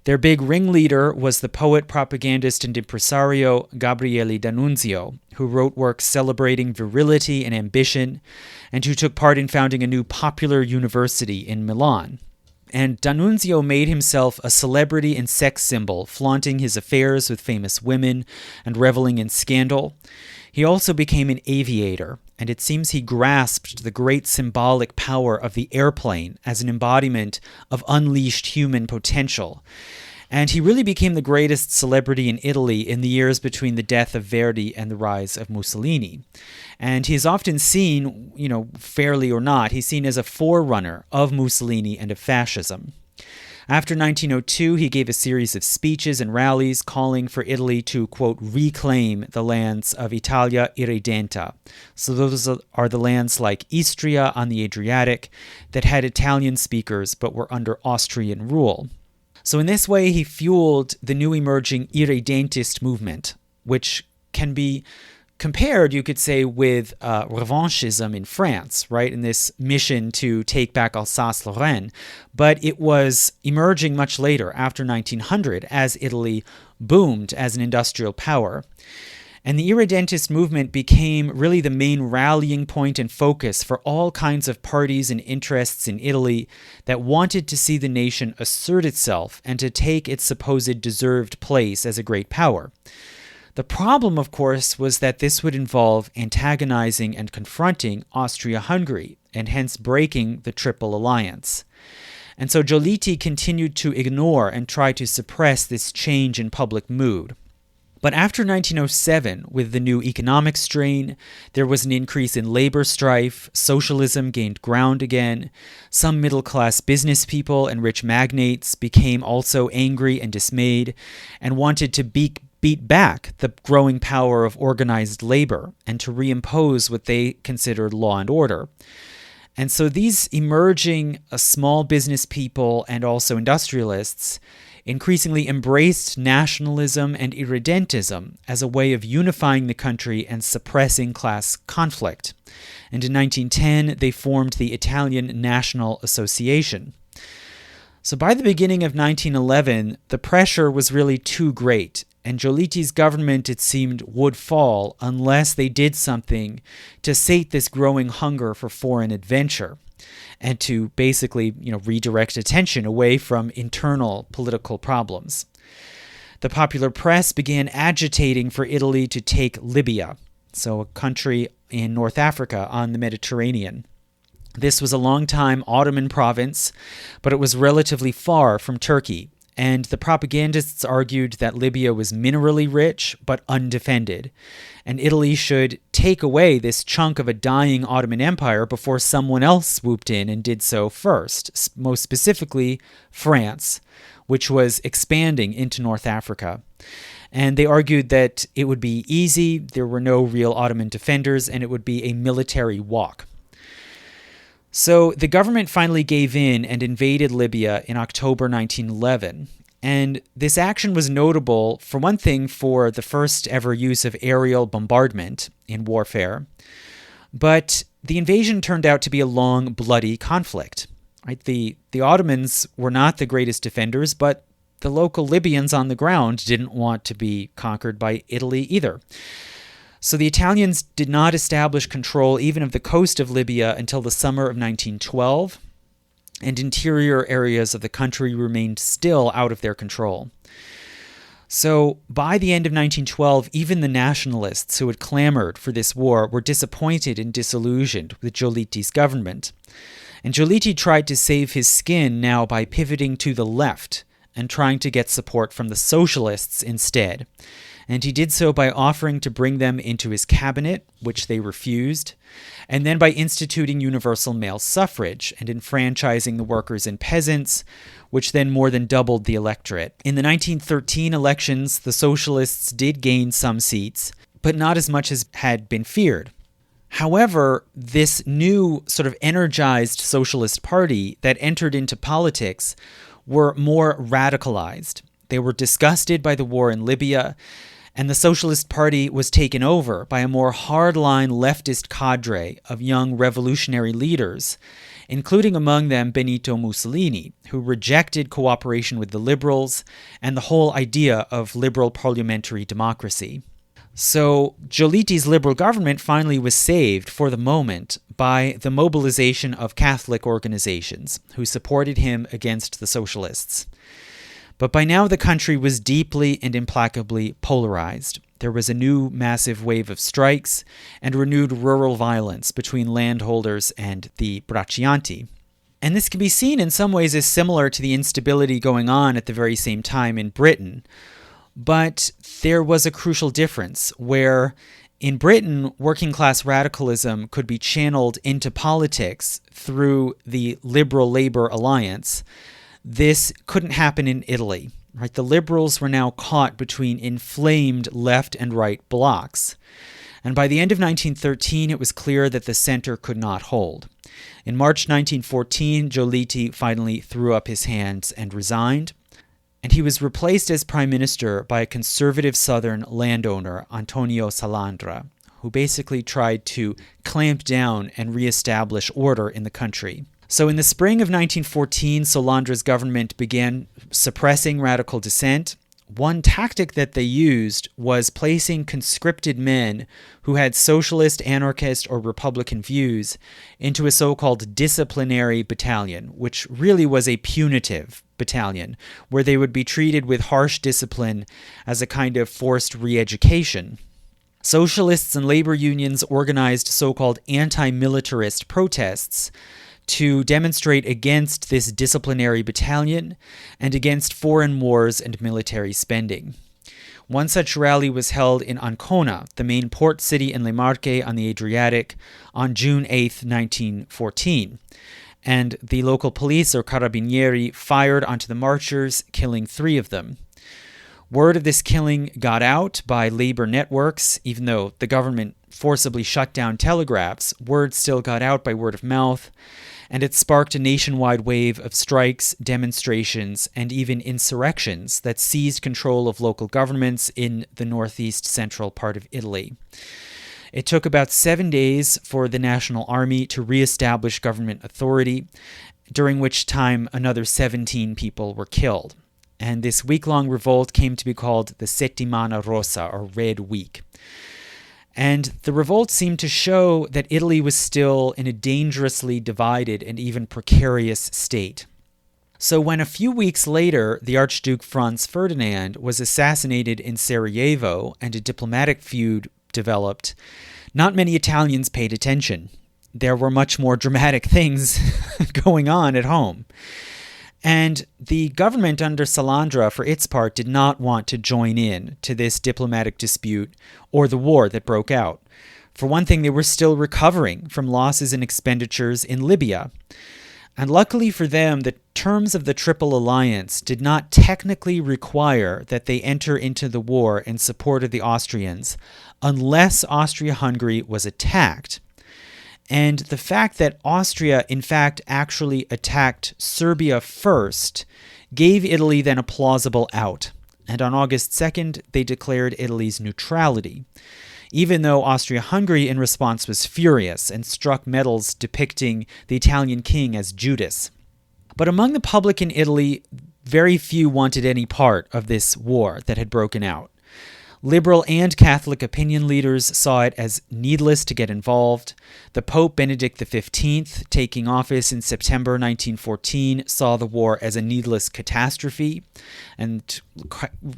Their big ringleader was the poet, propagandist, and impresario Gabriele D'Annunzio, who wrote works celebrating virility and ambition, and who took part in founding a new popular university in Milan. And D'Annunzio made himself a celebrity and sex symbol, flaunting his affairs with famous women and reveling in scandal. He also became an aviator, and it seems he grasped the great symbolic power of the airplane as an embodiment of unleashed human potential. And he really became the greatest celebrity in Italy in the years between the death of Verdi and the rise of Mussolini. And he is often seen, fairly or not, he's seen as a forerunner of Mussolini and of fascism. After 1902, he gave a series of speeches and rallies calling for Italy to, quote, reclaim the lands of Italia irredenta. So those are the lands like Istria on the Adriatic that had Italian speakers but were under Austrian rule. So in this way, he fueled the new emerging irredentist movement, which can be compared, you could say, with revanchism in France, right, in this mission to take back Alsace-Lorraine. But it was emerging much later, after 1900, as Italy boomed as an industrial power. And the irredentist movement became really the main rallying point and focus for all kinds of parties and interests in Italy that wanted to see the nation assert itself and to take its supposed deserved place as a great power. The problem, of course, was that this would involve antagonizing and confronting Austria-Hungary, and hence breaking the Triple Alliance. And so Giolitti continued to ignore and try to suppress this change in public mood. But after 1907, with the new economic strain, there was an increase in labor strife, socialism gained ground again, some middle-class business people and rich magnates became also angry and dismayed and wanted to beat back the growing power of organized labor and to reimpose what they considered law and order. And so these emerging small business people and also industrialists increasingly embraced nationalism and irredentism as a way of unifying the country and suppressing class conflict. And in 1910, they formed the Italian National Association. So by the beginning of 1911, the pressure was really too great, and Giolitti's government, it seemed, would fall unless they did something to sate this growing hunger for foreign adventure and to basically, redirect attention away from internal political problems. The popular press began agitating for Italy to take Libya, so a country in North Africa on the Mediterranean. This was a long-time Ottoman province, but it was relatively far from Turkey, and the propagandists argued that Libya was minerally rich but undefended, and Italy should take away this chunk of a dying Ottoman Empire before someone else swooped in and did so first, most specifically France, which was expanding into North Africa. And they argued that it would be easy, there were no real Ottoman defenders, and it would be a military walk. So the government finally gave in and invaded Libya in October 1911. And this action was notable, for one thing, for the first ever use of aerial bombardment in warfare. But the invasion turned out to be a long, bloody conflict. Right? The Ottomans were not the greatest defenders, but the local Libyans on the ground didn't want to be conquered by Italy either. So the Italians did not establish control even of the coast of Libya until the summer of 1912, and interior areas of the country remained still out of their control. So by the end of 1912, even the nationalists who had clamored for this war were disappointed and disillusioned with Giolitti's government. And Giolitti tried to save his skin now by pivoting to the left and trying to get support from the socialists instead. And he did so by offering to bring them into his cabinet, which they refused, and then by instituting universal male suffrage and enfranchising the workers and peasants, which then more than doubled the electorate. In the 1913 elections, the socialists did gain some seats, but not as much as had been feared. However, this new sort of energized socialist party that entered into politics were more radicalized. They were disgusted by the war in Libya, and the Socialist Party was taken over by a more hardline leftist cadre of young revolutionary leaders, including among them Benito Mussolini, who rejected cooperation with the liberals and the whole idea of liberal parliamentary democracy. So Giolitti's liberal government finally was saved for the moment by the mobilization of Catholic organizations who supported him against the socialists. But by now the country was deeply and implacably polarized. There was a new massive wave of strikes and renewed rural violence between landholders and the braccianti. And this can be seen in some ways as similar to the instability going on at the very same time in Britain. But there was a crucial difference where in Britain, working class radicalism could be channeled into politics through the Liberal Labour Alliance. This couldn't happen in Italy. Right? The liberals were now caught between inflamed left and right blocs. And by the end of 1913, it was clear that the center could not hold. In March 1914, Giolitti finally threw up his hands and resigned. And he was replaced as prime minister by a conservative southern landowner, Antonio Salandra, who basically tried to clamp down and reestablish order in the country. So in the spring of 1914, Salandra's government began suppressing radical dissent. One tactic that they used was placing conscripted men who had socialist, anarchist, or Republican views into a so-called disciplinary battalion, which really was a punitive battalion, where they would be treated with harsh discipline as a kind of forced re-education. Socialists and labor unions organized so-called anti-militarist protests to demonstrate against this disciplinary battalion and against foreign wars and military spending. One such rally was held in Ancona, the main port city in Le Marche on the Adriatic, on June 8, 1914. And the local police, or carabinieri, fired onto the marchers, killing 3 of them. Word of this killing got out by labor networks. Even though the government forcibly shut down telegraphs, word still got out by word of mouth, and it sparked a nationwide wave of strikes, demonstrations, and even insurrections that seized control of local governments in the northeast central part of Italy. It took about 7 days for the National Army to reestablish government authority, during which time another 17 people were killed. And this week-long revolt came to be called the Settimana Rossa, or Red Week. And the revolt seemed to show that Italy was still in a dangerously divided and even precarious state. So when a few weeks later the Archduke Franz Ferdinand was assassinated in Sarajevo and a diplomatic feud developed, not many Italians paid attention. There were much more dramatic things going on at home. And the government under Salandra, for its part, did not want to join in to this diplomatic dispute or the war that broke out. For one thing, they were still recovering from losses and expenditures in Libya. And luckily for them, the terms of the Triple Alliance did not technically require that they enter into the war in support of the Austrians unless Austria-Hungary was attacked. And the fact that Austria, in fact, actually attacked Serbia first gave Italy then a plausible out. And on August 2nd, they declared Italy's neutrality, even though Austria-Hungary in response was furious and struck medals depicting the Italian king as Judas. But among the public in Italy, very few wanted any part of this war that had broken out. Liberal and Catholic opinion leaders saw it as needless to get involved. The Pope Benedict XV, taking office in September 1914, saw the war as a needless catastrophe, and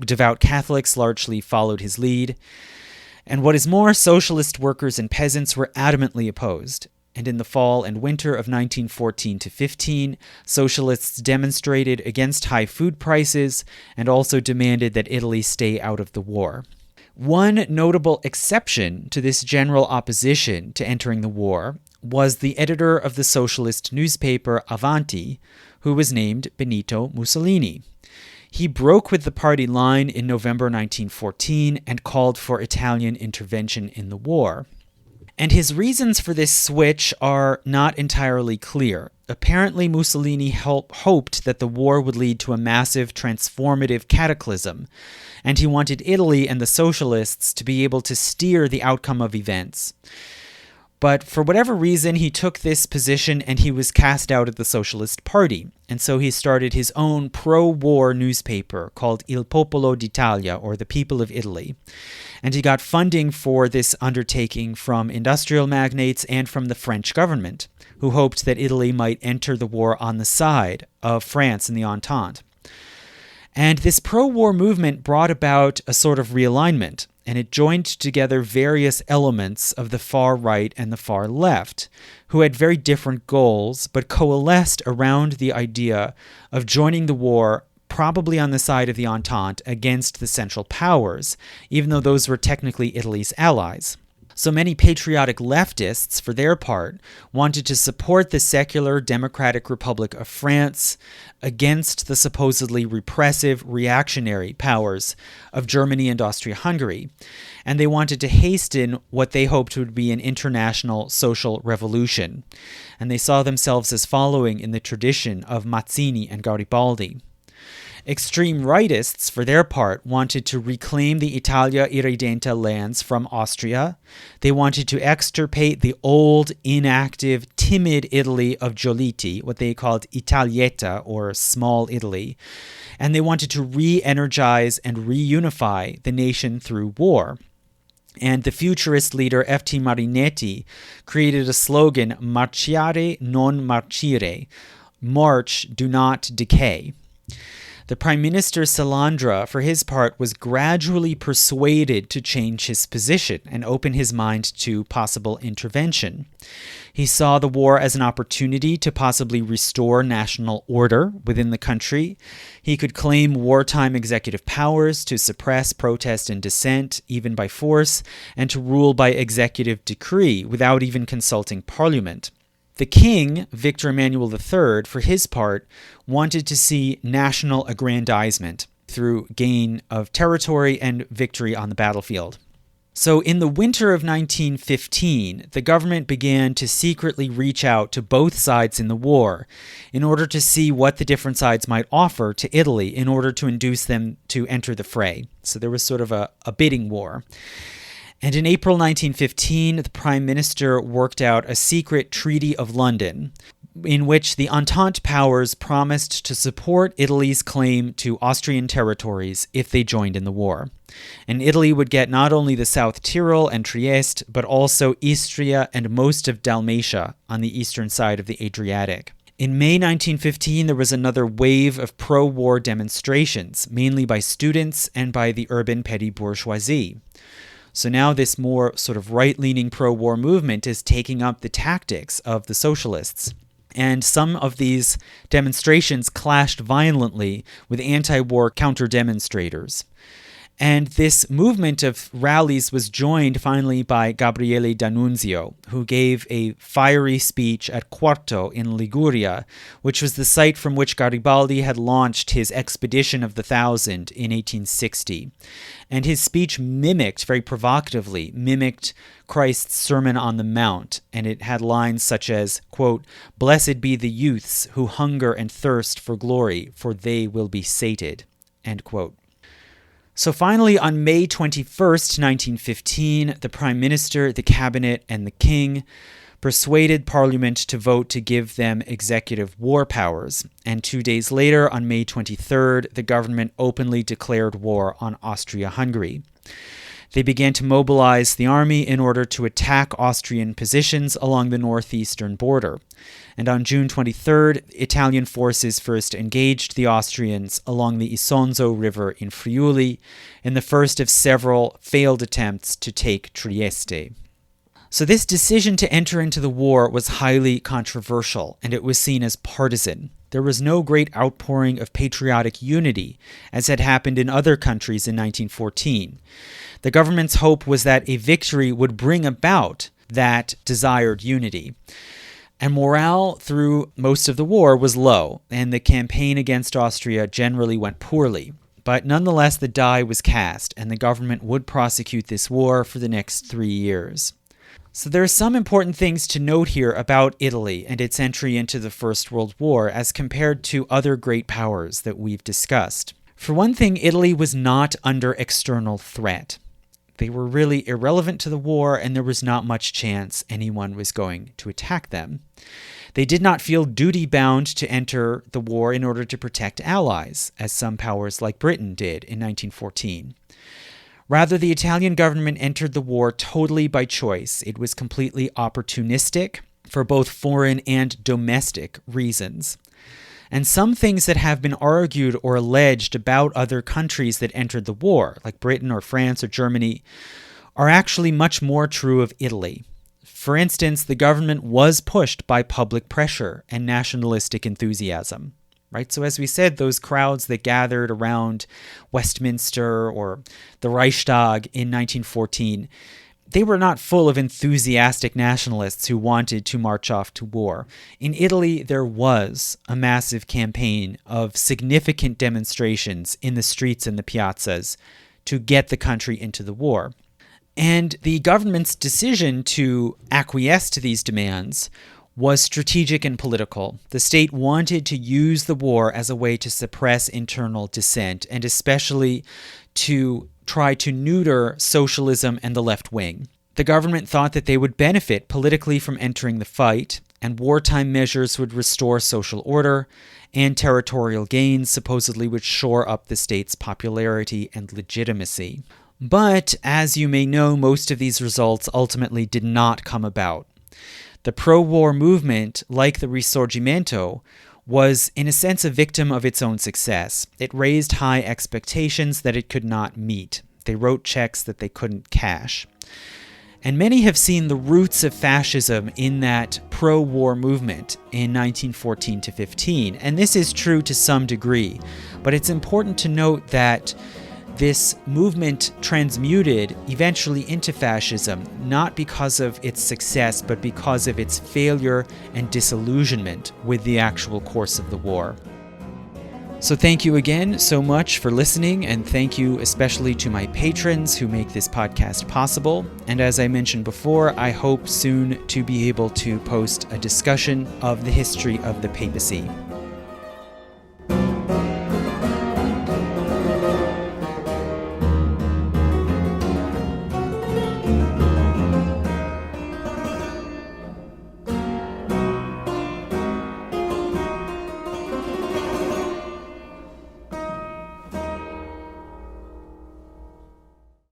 devout Catholics largely followed his lead. And what is more, socialist workers and peasants were adamantly opposed. And in the fall and winter of 1914 to 15, socialists demonstrated against high food prices and also demanded that Italy stay out of the war. One notable exception to this general opposition to entering the war was the editor of the socialist newspaper Avanti, who was named Benito Mussolini. He broke with the party line in November 1914 and called for Italian intervention in the war. And his reasons for this switch are not entirely clear. Apparently, Mussolini hoped that the war would lead to a massive transformative cataclysm, and he wanted Italy and the socialists to be able to steer the outcome of events. But for whatever reason, he took this position and he was cast out of the Socialist Party. And so he started his own pro-war newspaper called Il Popolo d'Italia, or the People of Italy. And he got funding for this undertaking from industrial magnates and from the French government, who hoped that Italy might enter the war on the side of France and the Entente. And this pro-war movement brought about a sort of realignment, and it joined together various elements of the far right and the far left, who had very different goals, but coalesced around the idea of joining the war probably on the side of the Entente against the Central Powers, even though those were technically Italy's allies. So many patriotic leftists, for their part, wanted to support the secular Democratic Republic of France against the supposedly repressive reactionary powers of Germany and Austria-Hungary, and they wanted to hasten what they hoped would be an international social revolution, and they saw themselves as following in the tradition of Mazzini and Garibaldi. Extreme rightists, for their part, wanted to reclaim the Italia Irredenta lands from Austria. They wanted to extirpate the old, inactive, timid Italy of Giolitti, what they called Italietta, or Small Italy. And they wanted to re-energize and reunify the nation through war. And the futurist leader F.T. Marinetti created a slogan, Marciare non marcire, march, do not decay. The Prime Minister Salandra, for his part, was gradually persuaded to change his position and open his mind to possible intervention. He saw the war as an opportunity to possibly restore national order within the country. He could claim wartime executive powers to suppress protest and dissent, even by force, and to rule by executive decree without even consulting parliament. The king, Victor Emmanuel III, for his part, wanted to see national aggrandizement through gain of territory and victory on the battlefield. So in the winter of 1915, the government began to secretly reach out to both sides in the war in order to see what the different sides might offer to Italy in order to induce them to enter the fray. So there was sort of a bidding war. And in April 1915, the Prime Minister worked out a secret Treaty of London in which the Entente powers promised to support Italy's claim to Austrian territories if they joined in the war. And Italy would get not only the South Tyrol and Trieste, but also Istria and most of Dalmatia on the eastern side of the Adriatic. In May 1915, there was another wave of pro-war demonstrations, mainly by students and by the urban petty bourgeoisie. So now this more sort of right-leaning pro-war movement is taking up the tactics of the socialists. And some of these demonstrations clashed violently with anti-war counter-demonstrators. And this movement of rallies was joined finally by Gabriele D'Annunzio, who gave a fiery speech at Quarto in Liguria, which was the site from which Garibaldi had launched his expedition of the Thousand in 1860. And his speech very provocatively mimicked Christ's Sermon on the Mount, and it had lines such as, quote, "Blessed be the youths who hunger and thirst for glory, for they will be sated," end quote. So finally, on May 21st, 1915, the Prime Minister, the Cabinet, and the King persuaded Parliament to vote to give them executive war powers. And 2 days later, on May 23rd, the government openly declared war on Austria-Hungary. They began to mobilize the army in order to attack Austrian positions along the northeastern border. And on June 23rd, Italian forces first engaged the Austrians along the Isonzo River in Friuli in the first of several failed attempts to take Trieste. So this decision to enter into the war was highly controversial, and it was seen as partisan. There was no great outpouring of patriotic unity, as had happened in other countries in 1914. The government's hope was that a victory would bring about that desired unity. And morale through most of the war was low, and the campaign against Austria generally went poorly. But nonetheless, the die was cast, and the government would prosecute this war for the next 3 years. So there are some important things to note here about Italy and its entry into the First World War as compared to other great powers that we've discussed. For one thing, Italy was not under external threat. They were really irrelevant to the war, and there was not much chance anyone was going to attack them. They did not feel duty-bound to enter the war in order to protect allies, as some powers like Britain did in 1914. Rather, the Italian government entered the war totally by choice. It was completely opportunistic for both foreign and domestic reasons. And some things that have been argued or alleged about other countries that entered the war, like Britain or France or Germany, are actually much more true of Italy. For instance, the government was pushed by public pressure and nationalistic enthusiasm. Right? So as we said, those crowds that gathered around Westminster or the Reichstag in 1914, they were not full of enthusiastic nationalists who wanted to march off to war. In Italy, there was a massive campaign of significant demonstrations in the streets and the piazzas to get the country into the war. And the government's decision to acquiesce to these demands was strategic and political. The state wanted to use the war as a way to suppress internal dissent, and especially to try to neuter socialism and the left wing. The government thought that they would benefit politically from entering the fight, and wartime measures would restore social order, and territorial gains supposedly would shore up the state's popularity and legitimacy. But, as you may know, most of these results ultimately did not come about. The pro-war movement, like the Risorgimento, was, in a sense, a victim of its own success. It raised high expectations that it could not meet. They wrote checks that they couldn't cash. And many have seen the roots of fascism in that pro-war movement in 1914 to 15, and this is true to some degree. But it's important to note that this movement transmuted eventually into fascism, not because of its success, but because of its failure and disillusionment with the actual course of the war. So thank you again so much for listening, and thank you especially to my patrons who make this podcast possible. And as I mentioned before, I hope soon to be able to post a discussion of the history of the papacy.